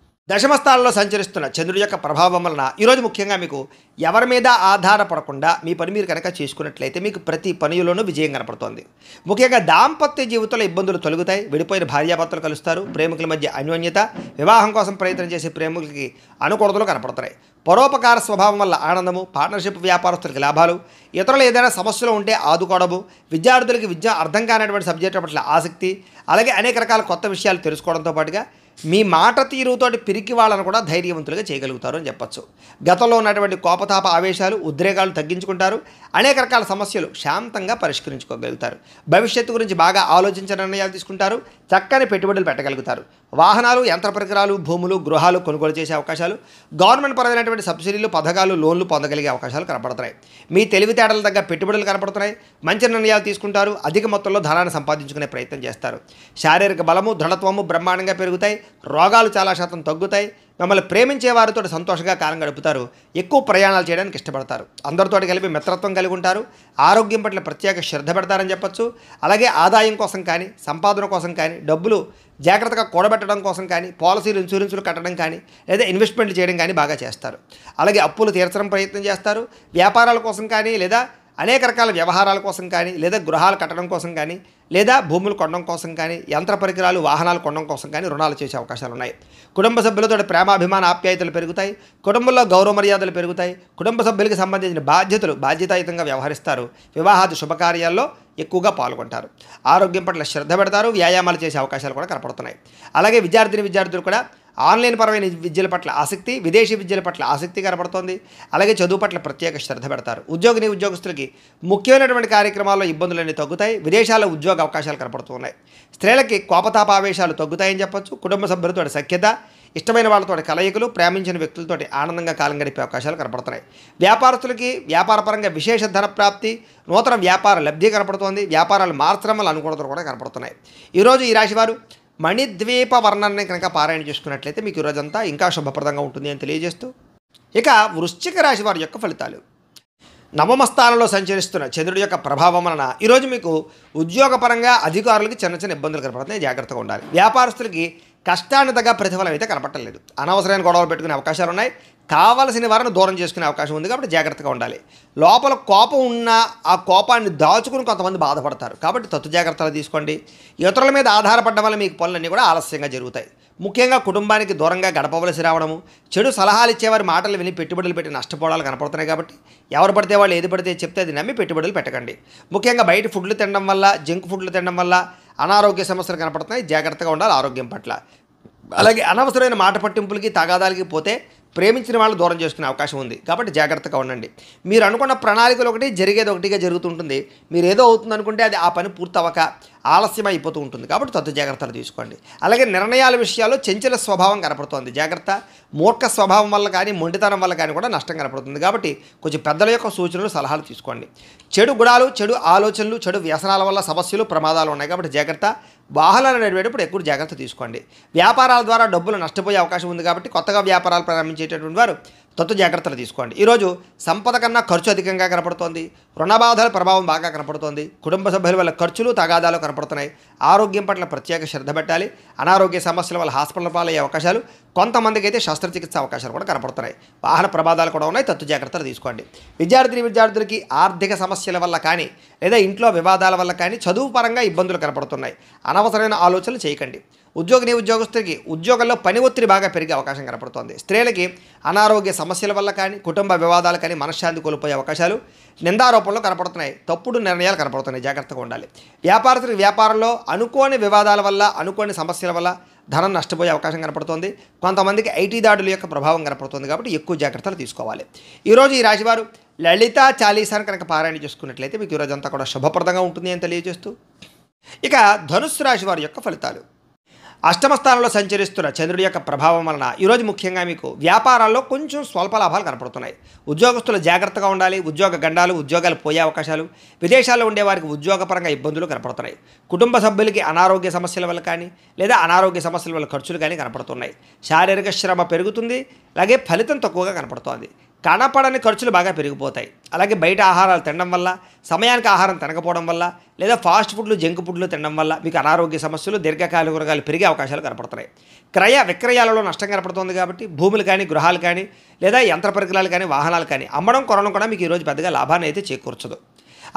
దశమస్థానంలో సంచరిస్తున్న చంద్రుడి యొక్క ప్రభావం వలన ఈరోజు ముఖ్యంగా మీకు ఎవరి మీద ఆధారపడకుండా మీ పని మీరు కనుక చేసుకున్నట్లయితే మీకు ప్రతి పనిలోనూ విజయం కనపడుతోంది. ముఖ్యంగా దాంపత్య జీవితంలో ఇబ్బందులు తొలగుతాయి. విడిపోయిన భార్యాభర్తలు కలుస్తారు. ప్రేమికుల మధ్య అన్యోన్యత, వివాహం కోసం ప్రయత్నం చేసే ప్రేమికులకి అనుకూలతలు కనపడుతున్నాయి. పరోపకార స్వభావం వల్ల ఆనందము, పార్ట్నర్షిప్ వ్యాపారస్తులకి లాభాలు, ఇతరులు ఏదైనా సమస్యలు ఉంటే ఆదుకోవడము, విద్యార్థులకి విద్య అర్థం కానటువంటి సబ్జెక్టు పట్ల ఆసక్తి, అలాగే అనేక రకాల కొత్త విషయాలు తెలుసుకోవడంతో పాటుగా మీ మాట తీరుతోటి పిరికి వాళ్ళను కూడా ధైర్యవంతులుగా చేయగలుగుతారు అని చెప్పచ్చు. గతంలో ఉన్నటువంటి కోపతాప ఆవేశాలు, ఉద్రేకాలు తగ్గించుకుంటారు. అనేక రకాల సమస్యలు శాంతంగా పరిష్కరించుకోగలుగుతారు. భవిష్యత్తు గురించి బాగా ఆలోచించిన నిర్ణయాలు తీసుకుంటారు. చక్కని పెట్టుబడులు పెట్టగలుగుతారు. వాహనాలు, యంత్ర పరికరాలు, భూములు, గృహాలు కొనుగోలు చేసే అవకాశాలు, గవర్నమెంట్ పరమైనటువంటి సబ్సిడీలు, పథకాలు, లోన్లు పొందగలిగే అవకాశాలు కనపడుతున్నాయి. మీ తెలివితేటల తగ్గ పెట్టుబడులు కనపడుతున్నాయి. మంచి నిర్ణయాలు తీసుకుంటారు. అధిక మొత్తంలో ధనాన్ని సంపాదించుకునే ప్రయత్నం చేస్తారు. శారీరక బలము, దృఢత్వము బ్రహ్మాండంగా పెరుగుతాయి. రోగాలు చాలా శాతం తగ్గుతాయి. మిమ్మల్ని ప్రేమించే వారితో సంతోషంగా కాలం గడుపుతారు. ఎక్కువ ప్రయాణాలు చేయడానికి ఇష్టపడతారు. అందరితో కలిపి మిత్రత్వం కలిగి ఉంటారు. ఆరోగ్యం పట్ల ప్రత్యేక శ్రద్ధ పెడతారని చెప్పచ్చు. అలాగే ఆదాయం కోసం కానీ, సంపాదన కోసం కానీ, డబ్బులు జాగ్రత్తగా కూడబెట్టడం కోసం కానీ, పాలసీలు, ఇన్సూరెన్సులు కట్టడం కానీ, లేదా ఇన్వెస్ట్మెంట్లు చేయడం కానీ బాగా చేస్తారు. అలాగే అప్పులు తీర్చడం ప్రయత్నం చేస్తారు. వ్యాపారాల కోసం కానీ, లేదా అనేక రకాల వ్యవహారాల కోసం కానీ, లేదా గృహాలు కట్టడం కోసం కానీ, లేదా భూములు కొనడం కోసం కానీ, యంత్ర పరికరాలు, వాహనాలు కొనడం కోసం కానీ రుణాలు చేసే అవకాశాలు ఉన్నాయి. కుటుంబ సభ్యులతో ప్రేమాభిమాన ఆప్యాయతలు పెరుగుతాయి. కుటుంబంలో గౌరవ మర్యాదలు పెరుగుతాయి. కుటుంబ సభ్యులకి సంబంధించిన బాధ్యతాయుతంగా వ్యవహరిస్తారు. వివాహాది శుభకార్యాల్లో ఎక్కువగా పాల్గొంటారు. ఆరోగ్యం పట్ల శ్రద్ధ పెడతారు. వ్యాయామాలు చేసే అవకాశాలు కూడా కనపడుతున్నాయి. అలాగే విద్యార్థులు కూడా ఆన్లైన్ పరమైన విద్యల పట్ల ఆసక్తి, విదేశీ విద్యల పట్ల ఆసక్తి కనపడుతోంది. అలాగే చదువు పట్ల ప్రత్యేక శ్రద్ధ పెడతారు. ఉద్యోగస్తులకి ముఖ్యమైనటువంటి కార్యక్రమాల్లో ఇబ్బందులన్నీ తగ్గుతాయి. విదేశాల్లో ఉద్యోగ అవకాశాలు కనపడుతున్నాయి. స్త్రీలకి కోపతాపావేశాలు తగ్గుతాయని చెప్పొచ్చు. కుటుంబ సభ్యులతో సఖ్యత, ఇష్టమైన వాళ్ళతో కలయికలు, ప్రేమించిన వ్యక్తులతో ఆనందంగా కాలం గడిపే అవకాశాలు కనపడుతున్నాయి. వ్యాపారస్తులకి వ్యాపారపరంగా విశేష ధన ప్రాప్తి, నూతన వ్యాపార లబ్ధి కనపడుతోంది. వ్యాపారాలు మార్చడం వల్ల అనుకూలతలు కూడా కనపడుతున్నాయి. ఈరోజు ఈ రాశివారు మణిద్వీప వర్ణాన్ని కనుక పారాయణ చేసుకున్నట్లయితే మీకు ఈరోజంతా ఇంకా శుభప్రదంగా ఉంటుంది అని తెలియజేస్తూ ఇక వృశ్చిక రాశి వారి యొక్క ఫలితాలు. నవమ స్థానంలో సంచరిస్తున్న చంద్రుడి యొక్క ప్రభావం వలన ఈరోజు మీకు ఉద్యోగపరంగా అధికారులకి చిన్న చిన్న ఇబ్బందులు కనపడుతున్నాయి. జాగ్రత్తగా ఉండాలి. వ్యాపారస్తులకి కష్టాన్ని తగ్గ ప్రతిఫలం అయితే కనపట్టలేదు. అనవసరమైన గొడవలు పెట్టుకునే అవకాశాలు ఉన్నాయి. కావలసిన వారిని దూరం చేసుకునే అవకాశం ఉంది కాబట్టి జాగ్రత్తగా ఉండాలి. లోపల కోపం ఉన్నా ఆ కోపాన్ని దాచుకుని కొంతమంది బాధపడతారు కాబట్టి తత్తు జాగ్రత్తలు తీసుకోండి. ఇతరుల మీద ఆధారపడడం వల్ల మీకు పనులన్నీ కూడా ఆలస్యంగా జరుగుతాయి. ముఖ్యంగా కుటుంబానికి దూరంగా గడపవలసి రావడము, చెడు సలహాలు ఇచ్చేవారి మాటలు విని పెట్టుబడులు పెట్టి నష్టపోవడాలు కనపడుతున్నాయి కాబట్టి ఎవరు పడితే వాళ్ళు ఏది పడితే చెప్తే అది నమ్మి పెట్టుబడులు పెట్టకండి. ముఖ్యంగా బయట ఫుడ్లు తినడం వల్ల, జంక్ ఫుడ్లు తినడం వల్ల అనారోగ్య సమస్యలు కనపడుతున్నాయి. జాగ్రత్తగా ఉండాలి ఆరోగ్యం పట్ల. అలాగే అనవసరమైన మాట పట్టింపులకి తగాదాలకి పోతే ప్రేమించిన వాళ్ళు దూరం చేసుకునే అవకాశం ఉంది కాబట్టి జాగ్రత్తగా ఉండండి. మీరు అనుకున్న ప్రణాళికలు ఒకటి జరిగేది ఒకటిగా జరుగుతుంటుంది. మీరు ఏదో అవుతుంది అనుకుంటే అది ఆ పని పూర్తవక ఆలస్యం అయిపోతూ ఉంటుంది కాబట్టి తత్తు జాగ్రత్తలు తీసుకోండి. అలాగే నిర్ణయాల విషయాల్లో చంచల స్వభావం కనపడుతోంది. జాగ్రత్త. మూర్ఖ స్వభావం వల్ల కానీ మొండితనం వల్ల కానీ కూడా నష్టం కనపడుతుంది కాబట్టి కొంచెం పెద్దల యొక్క సూచనలు సలహాలు తీసుకోండి. చెడు గుణాలు, చెడు ఆలోచనలు, చెడు వ్యసనాల వల్ల సమస్యలు ప్రమాదాలు ఉన్నాయి కాబట్టి జాగ్రత్త. వాహనాలు నడిపేటప్పుడు ఎక్కువ జాగ్రత్త తీసుకోండి. వ్యాపారాల ద్వారా డబ్బులు నష్టపోయే అవకాశం ఉంది కాబట్టి కొత్తగా వ్యాపారాలు ప్రారంభించేటటువంటి వారు తత్తు జాగ్రత్తలు తీసుకోండి. ఈరోజు సంపద కన్నా ఖర్చు అధికంగా కనపడుతోంది. రుణబాధల ప్రభావం బాగా కనపడుతోంది. కుటుంబ సభ్యుల వల్ల ఖర్చులు తగాదాలు కనపడుతున్నాయి. ఆరోగ్యం పట్ల ప్రత్యేక శ్రద్ధ పెట్టాలి. అనారోగ్య సమస్యల వల్ల హాస్పిటల్ పాలయ్యే అవకాశాలు, కొంతమందికి అయితే శస్త్రచికిత్స అవకాశాలు కూడా కనపడుతున్నాయి. వాహన ప్రమాదాలు కూడా ఉన్నాయి. తత్తు జాగ్రత్తలు తీసుకోండి. విద్యార్థులకి ఆర్థిక సమస్యల వల్ల కానీ లేదా ఇంట్లో వివాదాల వల్ల కానీ చదువు పరంగా ఇబ్బందులు కనపడుతున్నాయి. అనవసరమైన ఆలోచనలు చేయకండి. ఉద్యోగస్తులకి ఉద్యోగంలో పని ఒత్తిడి బాగా పెరిగే అవకాశం కనపడుతోంది. స్త్రీలకి అనారోగ్య సమస్యల వల్ల కానీ కుటుంబ వివాదాలు కానీ మనశ్శాంతి కోల్పోయే అవకాశాలు, నిందారోపణలు కనపడుతున్నాయి. తప్పుడు నిర్ణయాలు కనపడుతున్నాయి. జాగ్రత్తగా ఉండాలి. వ్యాపారస్తులకి వ్యాపారంలో అనుకోని వివాదాల వల్ల, అనుకోని సమస్యల వల్ల ధనం నష్టపోయే అవకాశం కనపడుతోంది. కొంతమందికి ఐటీ దాడుల యొక్క ప్రభావం కనపడుతుంది కాబట్టి ఎక్కువ జాగ్రత్తలు తీసుకోవాలి. ఈరోజు ఈ రాశివారు లలితా చాలీసాను కనుక పారాయణ చేసుకున్నట్లయితే మీకు ఈరోజంతా కూడా శుభప్రదంగా ఉంటుంది అని తెలియజేస్తూ, ఇక ధనుస్సు రాశి వారి యొక్క ఫలితాలు. అష్టమ స్థానంలో సంచరిస్తున్న చంద్రుడి యొక్క ప్రభావం వలన ఈరోజు ముఖ్యంగా మీకు వ్యాపారాల్లో కొంచెం స్వల్ప లాభాలు కనపడుతున్నాయి. ఉద్యోగస్తులు జాగ్రత్తగా ఉండాలి. ఉద్యోగ గండాలు, ఉద్యోగాలు పోయే అవకాశాలు, విదేశాల్లో ఉండే వారికి ఉద్యోగపరంగా ఇబ్బందులు కనపడుతున్నాయి. కుటుంబ సభ్యులకి అనారోగ్య సమస్యల వల్ల కానీ లేదా అనారోగ్య సమస్యల వల్ల ఖర్చులు కానీ కనపడుతున్నాయి. శారీరక శ్రమ పెరుగుతుంది. అలాగే ఫలితం తక్కువగా కనపడుతోంది. కనపడని ఖర్చులు బాగా పెరిగిపోతాయి. అలాగే బయట ఆహారాలు తినడం వల్ల, సమయానికి ఆహారం తినకపోవడం వల్ల లేదా ఫాస్ట్ ఫుడ్లు, జంక్ ఫుడ్లు తినడం వల్ల మీకు అనారోగ్య సమస్యలు, దీర్ఘకాలిక రోగాలు పెరిగే అవకాశాలు కనపడుతున్నాయి. క్రయ విక్రయాలలో నష్టం కనపడుతుంది కాబట్టి భూములు కానీ, గృహాలు కానీ లేదా యంత్ర పరికరాలు కానీ, వాహనాలు కానీ అమ్మడం, కొనడం కూడా మీకు ఈరోజు పెద్దగా లాభాన్ని అయితే చేకూర్చదు.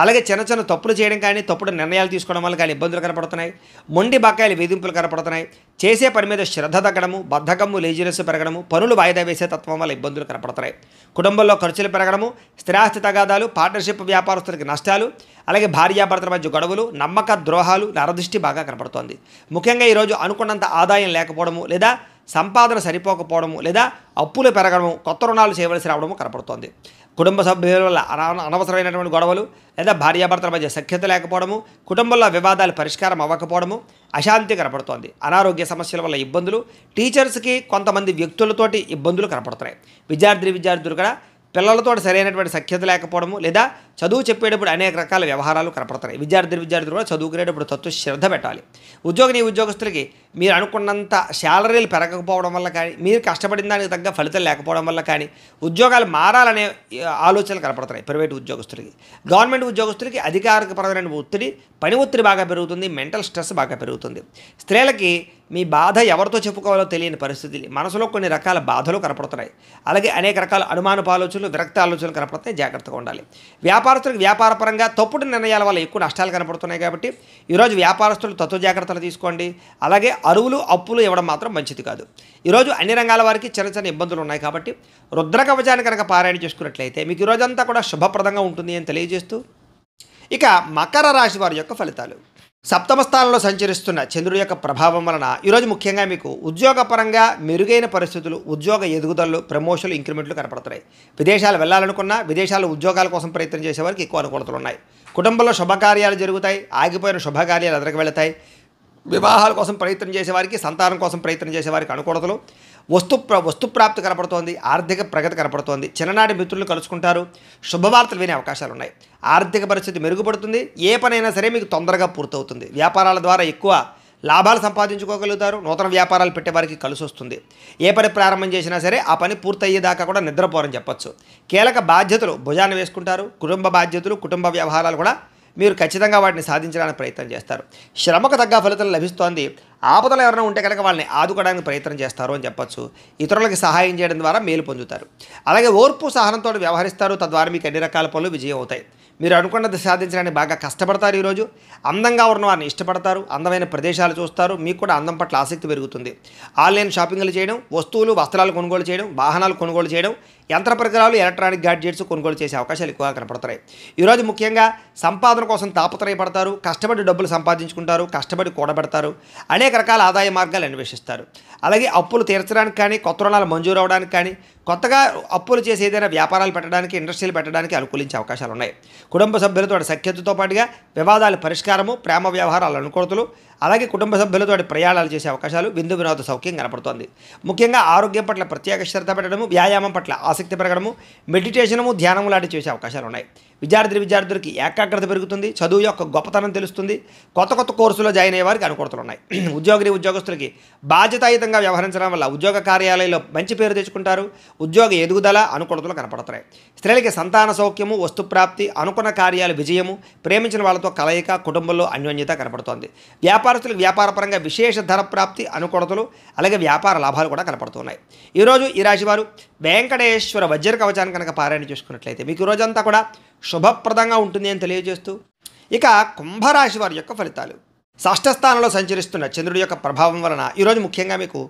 అలాగే చిన్న చిన్న తప్పులు చేయడం కానీ, తప్పుడు నిర్ణయాలు తీసుకోవడం వల్ల కానీ ఇబ్బందులు కనపడుతున్నాయి. మొండి బకాయిలు, వేధింపులు కనపడుతున్నాయి. చేసే పని మీద శ్రద్ధ తగ్గడము, బద్ధకము, లేజినెస్ పెరగడము, పనులు వాయిదా వేసే తత్వం వల్ల ఇబ్బందులు కనపడుతున్నాయి. కుటుంబంలో ఖర్చులు పెరగడము, స్థిరాస్తి తగాదాలు, పార్ట్నర్షిప్ వ్యాపారస్తులకి నష్టాలు, అలాగే భార్యాభర్తల మధ్య గొడవలు, నమ్మక ద్రోహాలు, నరదృష్టి బాగా కనపడుతోంది. ముఖ్యంగా ఈరోజు అనుకున్నంత ఆదాయం లేకపోవడము లేదా సంపాదన సరిపోకపోవడము లేదా అప్పులు పెరగడము, కొత్త రుణాలు చేయవలసి రావడము కనపడుతోంది. కుటుంబ సభ్యుల వల్ల అనవసరమైనటువంటి గొడవలు లేదా భార్యాభర్తల మధ్య సఖ్యత లేకపోవడము, కుటుంబంలో వివాదాలు పరిష్కారం అవ్వకపోవడము, అశాంతి కనపడుతోంది. అనారోగ్య సమస్యల వల్ల ఇబ్బందులు, టీచర్స్కి కొంతమంది వ్యక్తులతోటి ఇబ్బందులు కనపడుతున్నాయి. విద్యార్థులు కూడా పిల్లలతో సరైనటువంటి సఖ్యత లేకపోవడము లేదా చదువు చెప్పేటప్పుడు అనేక రకాల వ్యవహారాలు కనపడుతున్నాయి. విద్యార్థులు కూడా చదువుకునేటప్పుడు తత్వ శ్రద్ధ పెట్టాలి. ఉద్యోగస్తులకి మీరు అనుకున్నంత శాలరీలు పెరగకపోవడం వల్ల కానీ, మీరు కష్టపడిన దానికి తగ్గ ఫలితాలు లేకపోవడం వల్ల కానీ ఉద్యోగాలు మారాలనే ఆలోచనలు కనపడుతున్నాయి. ప్రైవేటు ఉద్యోగస్తులకి, గవర్నమెంట్ ఉద్యోగస్తులకి అధికారికపరమైన ఒత్తిడి, పని ఒత్తిడి బాగా పెరుగుతుంది. మెంటల్ స్ట్రెస్ బాగా పెరుగుతుంది. స్త్రీలకి మీ బాధ ఎవరితో చెప్పుకోవాలో తెలియని పరిస్థితి, మనసులో కొన్ని రకాల బాధలు కనపడుతున్నాయి. అలాగే అనేక రకాల అనుమానపు ఆలోచనలు, విరక్తి ఆలోచనలు కనపడుతున్నాయి. జాగ్రత్తగా ఉండాలి. వ్యాపారస్తులకు వ్యాపారపరంగా తప్పుడు నిర్ణయాల వల్ల ఎక్కువ నష్టాలు కనపడుతున్నాయి కాబట్టి ఈరోజు వ్యాపారస్తులు తత్వ జాగ్రత్తలు తీసుకోండి. అలాగే అరువులు, అప్పులు ఇవ్వడం మాత్రం మంచిది కాదు. ఈరోజు అన్ని రంగాల వారికి చిన్న చిన్న ఇబ్బందులు ఉన్నాయి కాబట్టి రుద్ర కవచాన్ని కనుక పారాయణ చేసుకున్నట్లయితే మీకు ఈరోజంతా కూడా శుభప్రదంగా ఉంటుంది అని తెలియజేస్తూ, ఇక మకర రాశి వారి యొక్క ఫలితాలు. సప్తమ స్థానంలో సంచరిస్తున్న చంద్రుడి యొక్క ప్రభావం వలన ఈరోజు ముఖ్యంగా మీకు ఉద్యోగపరంగా మెరుగైన పరిస్థితులు, ఉద్యోగ ఎదుగుదలలు, ప్రమోషన్లు, ఇంక్రిమెంట్లు కనపడుతున్నాయి. విదేశాలు వెళ్ళాలనుకున్నా, విదేశాల్లో ఉద్యోగాల కోసం ప్రయత్నం చేసేవారికి ఎక్కువ అనుకూలతలు ఉన్నాయి. కుటుంబంలో శుభకార్యాలు జరుగుతాయి. ఆగిపోయిన శుభకార్యాలు ఎదురుకు వెళతాయి. వివాహాల కోసం ప్రయత్నం చేసేవారికి, సంతానం కోసం ప్రయత్నం చేసేవారికి అనుకూలతలు, వస్తుప్రాప్తి కనపడుతోంది. ఆర్థిక ప్రగతి కనపడుతోంది. చిన్ననాటి మిత్రులు కలుసుకుంటారు. శుభవార్తలు వినే అవకాశాలు ఉన్నాయి. ఆర్థిక పరిస్థితి మెరుగుపడుతుంది. ఏ పనైనా సరే మీకు తొందరగా పూర్తవుతుంది. వ్యాపారాల ద్వారా ఎక్కువ లాభాలు సంపాదించుకోగలుగుతారు. నూతన వ్యాపారాలు పెట్టేవారికి కలిసి వస్తుంది. ఏ పని ప్రారంభం చేసినా సరే ఆ పని పూర్తయ్యేదాకా కూడా నిద్రపోరని చెప్పొచ్చు. కీలక బాధ్యతలు భుజాన్ని వేసుకుంటారు. కుటుంబ బాధ్యతలు, కుటుంబ వ్యవహారాలు కూడా మీరు ఖచ్చితంగా వాటిని సాధించడానికి ప్రయత్నం చేస్తారు. శ్రమకు తగ్గ ఫలితం లభిస్తోంది. ఆపదలు ఎవరైనా ఉంటే కనుక వాళ్ళని ఆదుకోవడానికి ప్రయత్నం చేస్తారు అని చెప్పొచ్చు. ఇతరులకి సహాయం చేయడం ద్వారా మేలు పొందుతారు. అలాగే ఓర్పు సహనంతో వ్యవహరిస్తారు. తద్వారా మీకు అన్ని రకాల పనులు విజయం అవుతాయి. మీరు అనుకున్నది సాధించడానికి బాగా కష్టపడతారు. ఈరోజు అందంగా ఉన్న వారిని ఇష్టపడతారు. అందమైన ప్రదేశాలు చూస్తారు. మీకు కూడా అందం పట్ల ఆసక్తి పెరుగుతుంది. ఆన్లైన్ షాపింగ్లు చేయడం, వస్తువులు వస్త్రాలు కొనుగోలు చేయడం, వాహనాలు కొనుగోలు చేయడం, యంత్ర పరికరాలు, ఎలక్ట్రానిక్ గ్యాడ్జెట్స్ కొనుగోలు చేసే అవకాశాలు ఎక్కువగా కనపడుతున్నాయి. ఈరోజు ముఖ్యంగా సంపాదన కోసం తాపత్రయపడతారు. కష్టపడి డబ్బులు సంపాదించుకుంటారు. కష్టపడి కూడబెడతారు. అనేక రకాల ఆదాయ మార్గాలు అన్వేషిస్తారు. అలాగే అప్పులు తీర్చడానికి కానీ, కొత్త రుణాలు మంజూరు అవడానికి కానీ, కొత్తగా అప్పులు చేసి ఏదైనా వ్యాపారాలు పెట్టడానికి, ఇండస్ట్రీలు పెట్టడానికి అనుకూలించే అవకాశాలు ఉన్నాయి. కుటుంబ సభ్యులతో సఖ్యతతో పాటుగా వివాదాల పరిష్కారము, ప్రేమ వ్యవహారాలు అనుకూలతలు, అలాగే కుటుంబ సభ్యులతో ప్రయాణాలు చేసే అవకాశాలు, విందు వినోద సౌఖ్యం కనపడుతోంది. ముఖ్యంగా ఆరోగ్యం పట్ల ప్రత్యేక శ్రద్ధ పెట్టడము, వ్యాయామం పట్ల ఆసక్తి పెరగడము, మెడిటేషనము, ధ్యానము లాంటివి చేసే అవకాశాలు ఉన్నాయి. విద్యార్థులకి ఏకాగ్రత పెరుగుతుంది. చదువు యొక్క గొప్పతనం తెలుస్తుంది. కొత్త కోర్సులో జాయిన్ అయ్యే వారికి అనుకూలతలు ఉన్నాయి. ఉద్యోగస్తులకి బాధ్యతాయుతంగా వ్యవహరించడం వల్ల ఉద్యోగ కార్యాలయంలో మంచి పేరు తెచ్చుకుంటారు. ఉద్యోగ ఎదుగుదల అనుకూలతలు కనపడుతున్నాయి. స్త్రీలకి సంతాన సౌఖ్యము, వస్తుప్రాప్తి, అనుకున్న కార్యాలు విజయము, ప్రేమించిన వాళ్ళతో కలయిక, కుటుంబంలో అన్యోన్యత కనపడుతోంది. వ్యాపారస్తులకు వ్యాపారపరంగా విశేష ధర ప్రాప్తి, అనుకూలతలు, అలాగే వ్యాపార లాభాలు కూడా కనపడుతున్నాయి. ఈరోజు ఈ రాశివారు వెంకటేశ్వర వజ్ర కవచాన్ని కనుక పారాయణ చేసుకున్నట్లయితే మీకు ఈ రోజంతా కూడా శుభప్రదంగా ఉంటుంది అని తెలియజేస్తూ, ఇక కుంభరాశి వారి యొక్క ఫలితాలు. షష్ఠ స్థానంలో సంచరిస్తున్న చంద్రుడి యొక్క ప్రభావం వలన ఈరోజు ముఖ్యంగా మీకు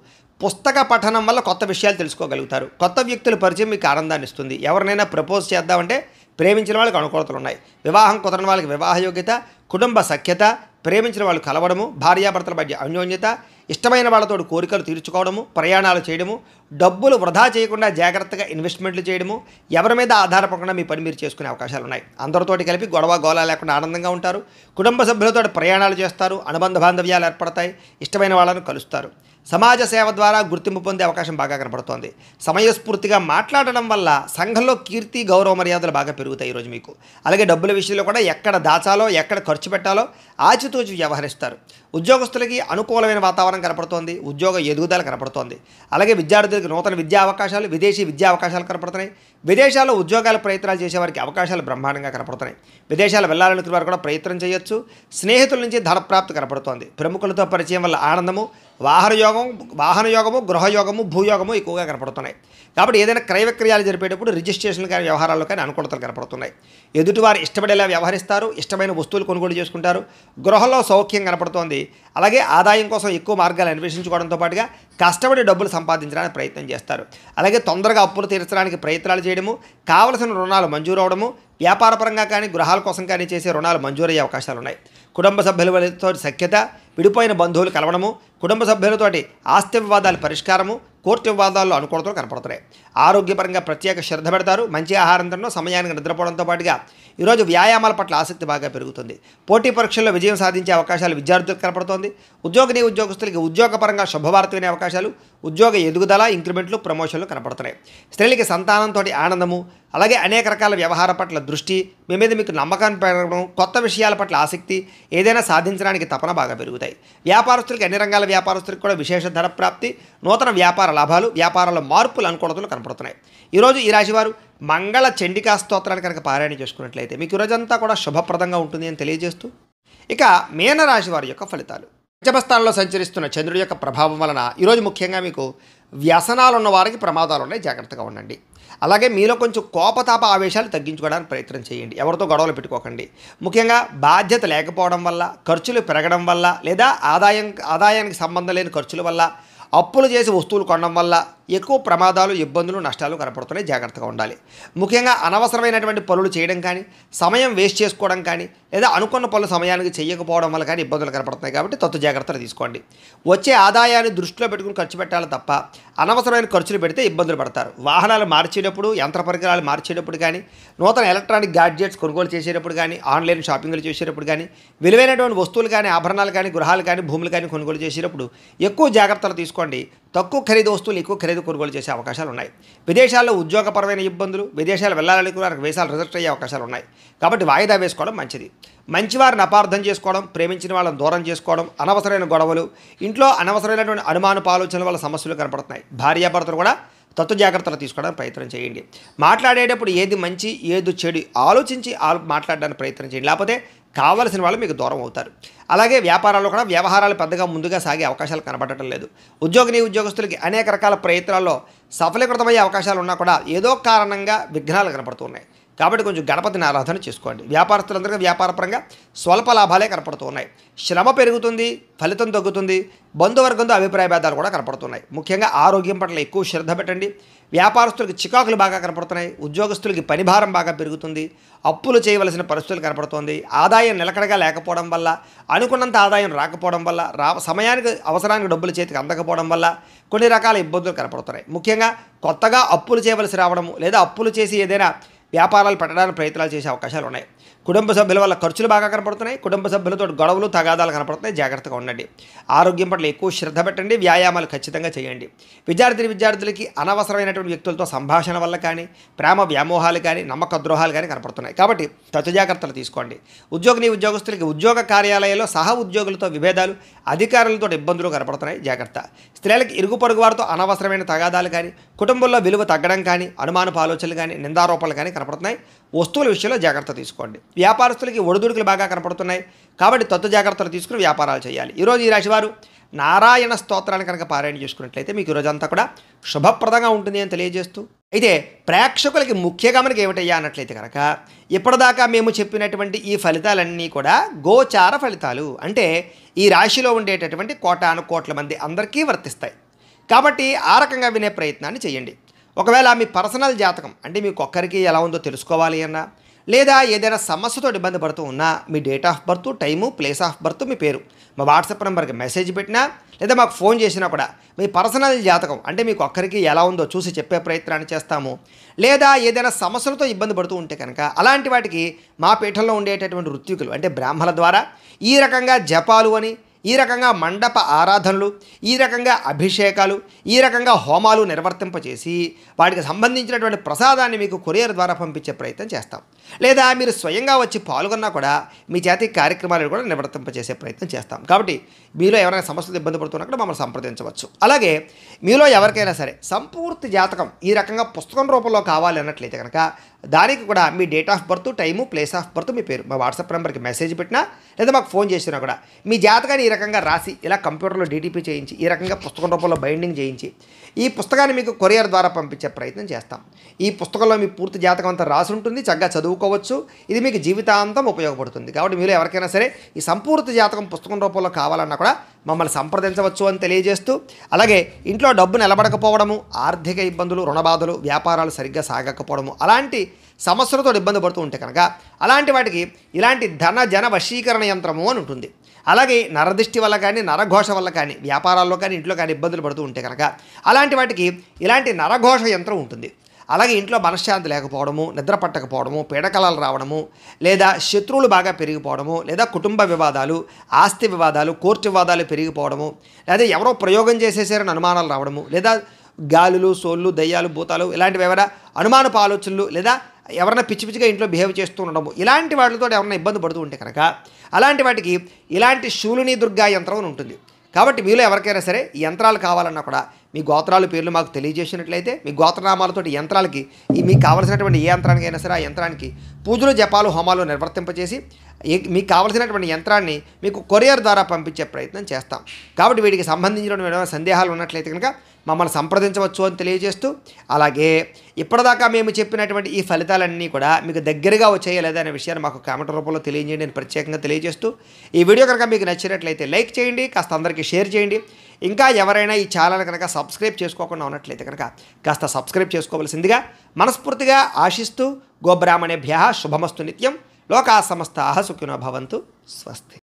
పుస్తక పఠనం వల్ల కొత్త విషయాలు తెలుసుకోగలుగుతారు. కొత్త వ్యక్తుల పరిచయం మీకు ఆనందాన్ని ఇస్తుంది. ఎవరినైనా ప్రపోజ్ చేద్దామంటే ప్రేమించిన వాళ్ళకి అనుకూలతలు ఉన్నాయి. వివాహం కుదరని వాళ్ళకి వివాహ యోగ్యత, కుటుంబ సఖ్యత, ప్రేమించిన వాళ్ళు కలవడము, భార్యాభర్తల మధ్య అన్యోన్యత, ఇష్టమైన వాళ్ళతో కోరికలు తీర్చుకోవడము, ప్రయాణాలు చేయడము, డబ్బులు వృధా చేయకుండా జాగ్రత్తగా ఇన్వెస్ట్మెంట్లు చేయడము, ఎవరి మీద ఆధారపడకుండా మీ పని మీరు చేసుకునే అవకాశాలు ఉన్నాయి. అందరితోటి కలిపి గొడవ గోళ లేకుండా ఆనందంగా ఉంటారు. కుటుంబ సభ్యులతో ప్రయాణాలు చేస్తారు. అనుబంధ బాంధవ్యాలు ఏర్పడతాయి. ఇష్టమైన వాళ్ళను కలుస్తారు. సమాజ సేవ ద్వారా గుర్తింపు పొందే అవకాశం బాగా కనపడుతోంది. సమయస్ఫూర్తిగా మాట్లాడడం వల్ల సంఘంలో కీర్తి, గౌరవ మర్యాదలు బాగా పెరుగుతాయి ఈరోజు మీకు. అలాగే డబ్బుల విషయంలో కూడా ఎక్కడ దాచాలో, ఎక్కడ ఖర్చు పెట్టాలో ఆచితూచి వ్యవహరిస్తారు. ఉద్యోగస్తులకి అనుకూలమైన వాతావరణం కనపడుతోంది. ఉద్యోగ ఎదుగుదల కనపడుతోంది. అలాగే విద్యార్థులకి నూతన విద్యా అవకాశాలు, విదేశీ విద్యా అవకాశాలు కనపడుతున్నాయి. విదేశాల్లో ఉద్యోగాల ప్రయత్నాలు చేసేవారికి అవకాశాలు బ్రహ్మాండంగా కనపడుతున్నాయి. విదేశాలు వెళ్ళాలనుకునే వారు కూడా ప్రయత్నం చేయొచ్చు. స్నేహితుల నుంచి ధనప్రాప్తి కనపడుతోంది. ప్రముఖులతో పరిచయం వల్ల ఆనందము, వాహన యోగము, గృహయోగము, భూయోగము ఎక్కువగా కనపడుతున్నాయి. కాబట్టి ఏదైనా క్రయ విక్రయాలు జరిపేటప్పుడు రిజిస్ట్రేషన్ కానీ వ్యవహారాల్లో కానీ అనుకూలతలు కనపడుతున్నాయి. ఎదుటివారు ఇష్టపడేలా వ్యవహరిస్తారు. ఇష్టమైన వస్తువులు కొనుగోలు చేసుకుంటారు. గృహంలో సౌఖ్యం కనపడుతోంది. అలాగే ఆదాయం కోసం ఎక్కువ మార్గాలు అన్వేషించుకోవడంతో పాటుగా కష్టపడి డబ్బులు సంపాదించడానికి ప్రయత్నం చేస్తారు. అలాగే తొందరగా అప్పులు తీర్చడానికి ప్రయత్నాలు చేయడము, కావలసిన రుణాలు మంజూరు అవడము, వ్యాపారపరంగా కానీ గృహాల కోసం కానీ చేసే రుణాలు మంజూరయ్యే అవకాశాలు ఉన్నాయి. కుటుంబ సభ్యులతో సఖ్యత, విడిపోయిన బంధువులు కలవడము, కుటుంబ సభ్యులతోటి ఆస్తి వివాదాల పరిష్కారము, కోర్టు వివాదాల్లో అనుకూలతలు కనపడుతున్నాయి. ఆరోగ్యపరంగా ప్రత్యేక శ్రద్ధ పెడతారు. మంచి ఆహారం తినడం, సమయానికి నిద్రపోవడంతో పాటుగా ఈరోజు వ్యాయామాల పట్ల ఆసక్తి బాగా పెరుగుతుంది. పోటీ పరీక్షల్లో విజయం సాధించే అవకాశాలు విద్యార్థులకు కనపడుతోంది. ఉద్యోగస్తులకి ఉద్యోగపరంగా శుభవార్త వినే అవకాశాలు, ఉద్యోగ ఎదుగుదల, ఇంక్రిమెంట్లు, ప్రమోషన్లు కనపడుతున్నాయి. స్త్రీలకి సంతానంతో ఆనందము, అలాగే అనేక రకాల వ్యవహార పట్ల దృష్టి, మీ మీద మీకు నమ్మకాన్ని పెరగడం, కొత్త విషయాల పట్ల ఆసక్తి, ఏదైనా సాధించడానికి తపన బాగా పెరుగుతాయి. వ్యాపారస్తులకి అన్ని రంగాల వ్యాపారస్తులకు కూడా విశేష ధన ప్రాప్తి, నూతన వ్యాపార లాభాలు, వ్యాపారాల మార్పులు, అనుకూలతలు కనపడుతున్నాయి. ఈరోజు ఈ రాశివారు మంగళ చండికా స్తోత్రాన్ని కనుక పారాయణ చేసుకున్నట్లయితే మీకు ఈరోజంతా కూడా శుభప్రదంగా ఉంటుంది అని తెలియజేస్తూ, ఇక మీనరాశి వారి యొక్క ఫలితాలు. పంచమస్థానంలో సంచరిస్తున్న చంద్రుడి యొక్క ప్రభావం వలన ఈరోజు ముఖ్యంగా మీకు వ్యసనాలు ఉన్న వారికి ప్రమాదాలు ఉన్నాయి. జాగ్రత్తగా ఉండండి. అలాగే మీలో కొంచెం కోపతాప ఆవేశాలు తగ్గించుకోవడానికి ప్రయత్నం చేయండి. ఎవరితో గొడవలు పెట్టుకోకండి. ముఖ్యంగా బాధ్యత లేకపోవడం వల్ల, ఖర్చులు పెరగడం వల్ల, లేదా ఆదాయానికి సంబంధం లేని ఖర్చుల వల్ల, అప్పులు చేసి వస్తువులు కొనడం వల్ల ఎక్కువ ప్రమాదాలు, ఇబ్బందులు, నష్టాలు కనపడుతున్నాయి. జాగ్రత్తగా ఉండాలి. ముఖ్యంగా అనవసరమైనటువంటి పనులు చేయడం కానీ, సమయం వేస్ట్ చేసుకోవడం కానీ, లేదా అనుకున్న పనులు సమయానికి చేయకపోవడం వల్ల కానీ ఇబ్బందులు కనపడుతున్నాయి. కాబట్టి తత్తు జాగ్రత్తలు తీసుకోండి. వచ్చే ఆదాయాన్ని దృష్టిలో పెట్టుకుని ఖర్చు పెట్టాలి తప్ప అనవసరమైన ఖర్చులు పెడితే ఇబ్బందులు పడతారు. వాహనాలు మార్చేటప్పుడు, యంత్ర పరికరాలు మార్చేటప్పుడు కానీ, నూతన ఎలక్ట్రానిక్ గ్యాడ్జెట్స్ కొనుగోలు చేసేటప్పుడు కానీ, ఆన్లైన్ షాపింగ్లు చేసేటప్పుడు కానీ, విలువైనటువంటి వస్తువులు కానీ, ఆభరణాలు కానీ, గృహాలు కానీ, భూములు కానీ కొనుగోలు చేసేటప్పుడు ఎక్కువ జాగ్రత్తలు తీసుకోండి. తక్కువ ఖరీదు వస్తువులు ఎక్కువ ఖరీదు కొనుగోలు చేసే అవకాశాలు ఉన్నాయి. విదేశాల్లో ఉద్యోగపరమైన ఇబ్బందులు, విదేశాలు వెళ్ళాలనుకున్న వీసాలు రిజెక్ట్ అయ్యే అవకాశాలు ఉన్నాయి. కాబట్టి వాయిదా వేసుకోవడం మంచిది. మంచివారిని అపార్థం చేసుకోవడం, ప్రేమించిన వాళ్ళని దూరం చేసుకోవడం, అనవసరమైన గొడవలు, ఇంట్లో అనవసరమైనటువంటి అనుమానపు ఆలోచనల వల్ల సమస్యలు కనపడుతున్నాయి. భార్యాభర్తలు కూడా తత్వ జాగ్రత్తలు తీసుకోవడానికి ప్రయత్నం చేయండి. మాట్లాడేటప్పుడు ఏది మంచి ఏది చెడు ఆలోచించి మాట్లాడడానికి ప్రయత్నం చేయండి. లేకపోతే కావలసిన వాళ్ళు మీకు దూరం అవుతారు. అలాగే వ్యాపారాల్లో కూడా వ్యవహారాలు పెద్దగా ముందుగా సాగే అవకాశాలు కనబడటం లేదు. ఉద్యోగస్తులకి అనేక రకాల ప్రయత్నాల్లో సఫలీకృతమయ్యే అవకాశాలు ఉన్నా కూడా ఏదో కారణంగా విఘ్నాలు కనపడుతున్నాయి. కాబట్టి కొంచెం గణపతిని ఆరాధన చేసుకోండి. వ్యాపారస్తులందరికీ వ్యాపారపరంగా స్వల్ప లాభాలే కనపడుతూ ఉన్నాయి. శ్రమ పెరుగుతుంది, ఫలితం తగ్గుతుంది. బంధువర్గంతో అభిప్రాయ భేదాలు కూడా కనపడుతున్నాయి. ముఖ్యంగా ఆరోగ్యం పట్ల ఎక్కువ శ్రద్ధ పెట్టండి. వ్యాపారస్తులకి చికాకులు బాగా కనపడుతున్నాయి. ఉద్యోగస్తులకి పనిభారం బాగా పెరుగుతుంది. అప్పులు చేయవలసిన పరిస్థితులు కనపడుతోంది. ఆదాయం నిలకడగా లేకపోవడం వల్ల, అనుకున్నంత ఆదాయం రాకపోవడం వల్ల, సమయానికి అవసరానికి డబ్బులు చేతికి అందకపోవడం వల్ల కొన్ని రకాల ఇబ్బందులు కనపడుతున్నాయి. ముఖ్యంగా కొత్తగా అప్పులు చేయవలసి రావడము లేదా అప్పులు చేసి ఏదైనా వ్యాపారాలు పెట్టడానికి ప్రయత్నాలు చేసే అవకాశాలు ఉన్నాయి. కుటుంబ సభ్యుల వల్ల ఖర్చులు బాగా కనపడుతున్నాయి. కుటుంబ సభ్యులతో గొడవలు తగాదాలు కనపడుతున్నాయి. జాగ్రత్తగా ఉండండి. ఆరోగ్యం పట్ల ఎక్కువ శ్రద్ధ పెట్టండి. వ్యాయామాలు ఖచ్చితంగా చేయండి. విద్యార్థులకి అనవసరమైనటువంటి వ్యక్తులతో సంభాషణ వల్ల కానీ, ప్రేమ వ్యామోహాలు కానీ, నమ్మక ద్రోహాలు కానీ కనపడుతున్నాయి. కాబట్టి తగు జాగ్రత్తలు తీసుకోండి. ఉద్యోగస్తులకి ఉద్యోగ కార్యాలయాల్లో సహ ఉద్యోగులతో విభేదాలు, అధికారులతో ఇబ్బందులు కనపడుతున్నాయి. జాగ్రత్త. స్త్రీలకి ఇరుగు పొరుగు వారితో అనవసరమైన తగాదాలు కానీ, కుటుంబంలో విలువ తగ్గడం కానీ, అనుమానపు ఆలోచనలు కానీ, నిందారోపణలు కానీ కనపడుతున్నాయి. వస్తువుల విషయంలో జాగ్రత్త తీసుకోండి. వ్యాపారస్తులకి ఒడిదుడుకులు బాగా కనపడుతున్నాయి. కాబట్టి తత్వ జాగ్రత్తలు తీసుకుని వ్యాపారాలు చేయాలి. ఈరోజు ఈ రాశివారు నారాయణ స్తోత్రాన్ని కనుక పారాయణ చేసుకున్నట్లయితే మీకు ఈరోజంతా కూడా శుభప్రదంగా ఉంటుంది అని తెలియజేస్తూ, అయితే ప్రేక్షకులకి ముఖ్య గమనిక ఏమిటయ్యా అన్నట్లయితే కనుక ఇప్పటిదాకా మేము చెప్పినటువంటి ఈ ఫలితాలన్నీ కూడా గోచార ఫలితాలు. అంటే ఈ రాశిలో ఉండేటటువంటి కోటాను కోట్ల మంది అందరికీ వర్తిస్తాయి. కాబట్టి ఆ రకంగా వినే ప్రయత్నాన్ని చేయండి. ఒకవేళ మీ పర్సనల్ జాతకం అంటే మీకు ఒక్కరికి ఎలా ఉందో తెలుసుకోవాలి అన్నా, లేదా ఏదైనా సమస్యతో ఇబ్బంది పడుతూ ఉన్నా మీ date of birth, time, place of birth, మీ పేరు మా వాట్సాప్ నెంబర్కి మెసేజ్ పెట్టినా లేదా మాకు ఫోన్ చేసినా కూడా మీ పర్సనల్ జాతకం అంటే మీకు ఒక్కరికి ఎలా ఉందో చూసి చెప్పే ప్రయత్నాన్ని చేస్తాము. లేదా ఏదైనా సమస్యలతో ఇబ్బంది పడుతూ ఉంటే కనుక అలాంటి వాటికి మా పీఠంలో ఉండేటటువంటి ఋత్వికులు అంటే బ్రాహ్మణుల ద్వారా ఈ రకంగా జపాలు అని, ఈ రకంగా మండప ఆరాధనలు, ఈ రకంగా అభిషేకాలు, ఈ రకంగా హోమాలు నిర్వర్తింపచేసి వాటికి సంబంధించినటువంటి ప్రసాదాన్ని మీకు కొరియర్ ద్వారా పంపించే ప్రయత్నం చేస్తాం. లేదా మీరు స్వయంగా వచ్చి పాల్గొన్నా కూడా మీ చేతి కార్యక్రమాలను కూడా నిర్వర్తింపచేసే ప్రయత్నం చేస్తాం. కాబట్టి మీలో ఎవరైనా సమస్యలు ఇబ్బంది పడుతున్నా కూడా మమ్మల్ని సంప్రదించవచ్చు. అలాగే మీలో ఎవరికైనా సరే సంపూర్తి జాతకం ఈ రకంగా పుస్తకం రూపంలో కావాలి అన్నట్లయితే కనుక దానికి కూడా మీ date of birth, time, place of birth, మీ పేరు మా వాట్సాప్ నెంబర్కి మెసేజ్ పెట్టినా లేదా మాకు ఫోన్ చేసినా కూడా మీ జాతకాన్ని ఈ రకంగా రాసి ఇలా కంప్యూటర్లో డీటీపీ చేయించి ఈ రకంగా పుస్తకం రూపంలో బైండింగ్ చేయించి ఈ పుస్తకాన్ని మీకు కొరియర్ ద్వారా పంపించే ప్రయత్నం చేస్తాం. ఈ పుస్తకంలో మీ పూర్తి జాతకం అంతా రాసి ఉంటుంది. చక్కగా చదువుకోవచ్చు. ఇది మీకు జీవితాంతం ఉపయోగపడుతుంది. కాబట్టి మీరు ఎవరికైనా సరే ఈ సంపూర్తి జాతకం పుస్తకం రూపంలో కావాలన్నా కూడా మమ్మల్ని సంప్రదించవచ్చు అని తెలియజేస్తూ, అలాగే ఇంట్లో డబ్బు నిలబడకపోవడము, ఆర్థిక ఇబ్బందులు, రుణబాధలు, వ్యాపారాలు సరిగ్గా సాగకపోవడము అలాంటి సమస్యలతో ఇబ్బంది పడుతూ ఉంటే కనుక అలాంటి వాటికి ఇలాంటి ధన జన వశీకరణ యంత్రము అని ఉంటుంది. అలాగే నరదృష్టి వల్ల కానీ, నరఘోష వల్ల కానీ, వ్యాపారాల్లో కానీ, ఇంట్లో కానీ ఇబ్బందులు పడుతూ ఉంటే కనుక అలాంటి వాటికి ఇలాంటి నరఘోష యంత్రం ఉంటుంది. అలాగే ఇంట్లో మనశ్శాంతి లేకపోవడము, నిద్ర పట్టకపోవడము, పీడకలాలు రావడము, లేదా శత్రువులు బాగా పెరిగిపోవడము, లేదా కుటుంబ వివాదాలు, ఆస్తి వివాదాలు, కోర్టు వివాదాలు పెరిగిపోవడము, లేదా ఎవరో ప్రయోగం చేసేసారని అనుమానాలు రావడము, లేదా గాలులు, సోళ్ళు, దయ్యాలు, భూతాలు ఇలాంటివి ఎవరైనా అనుమానపు ఆలోచనలు, లేదా ఎవరైనా పిచ్చి పిచ్చిగా ఇంట్లో బిహేవ్ చేస్తూ ఉండడము ఇలాంటి వాటితో ఎవరైనా ఇబ్బంది పడుతూ ఉంటే కనుక అలాంటి వాటికి ఇలాంటి శూలిని దుర్గా యంత్రం అని ఉంటుంది. కాబట్టి మీలో ఎవరికైనా సరే ఈ యంత్రాలు కావాలన్నా కూడా మీ గోత్రాల పేర్లు మాకు తెలియజేసినట్లయితే మీ గోత్రనామాలతో యంత్రాలకి మీకు కావలసినటువంటి ఏ యంత్రానికైనా సరే ఆ యంత్రానికి పూజలు, జపాలు, హోమాలు నిర్వర్తింపచేసి మీకు కావలసినటువంటి యంత్రాన్ని మీకు కొరియర్ ద్వారా పంపించే ప్రయత్నం చేస్తాం. కాబట్టి వీటికి సంబంధించిన సందేహాలు ఉన్నట్లయితే కనుక మమ్మల్ని సంప్రదించవచ్చు అని తెలియజేస్తూ, అలాగే ఇప్పటిదాకా మేము చెప్పినటువంటి ఈ ఫలితాలన్నీ కూడా మీకు దగ్గరగా వచ్చాయా లేదా అనే విషయాన్ని మాకు కామెంట్ రూపంలో తెలియజేయండి అని ప్రత్యేకంగా తెలియజేస్తూ, ఈ వీడియో కనుక మీకు నచ్చినట్లయితే లైక్ చేయండి, కాస్త అందరికీ షేర్ చేయండి. ఇంకా ఎవరైనా ఈ ఛానల్ కనుక సబ్స్క్రైబ్ చేసుకోకుండా ఉన్నట్లయితే కనుక కాస్త సబ్స్క్రైబ్ చేసుకోవాల్సిందిగా మనస్ఫూర్తిగా ఆశిస్తూ, గోబ్రాహ్మణేభ్యః శుభమస్తు నిత్యం. లోకా సమస్తాః సుఖినో భవంతు. స్వస్తి.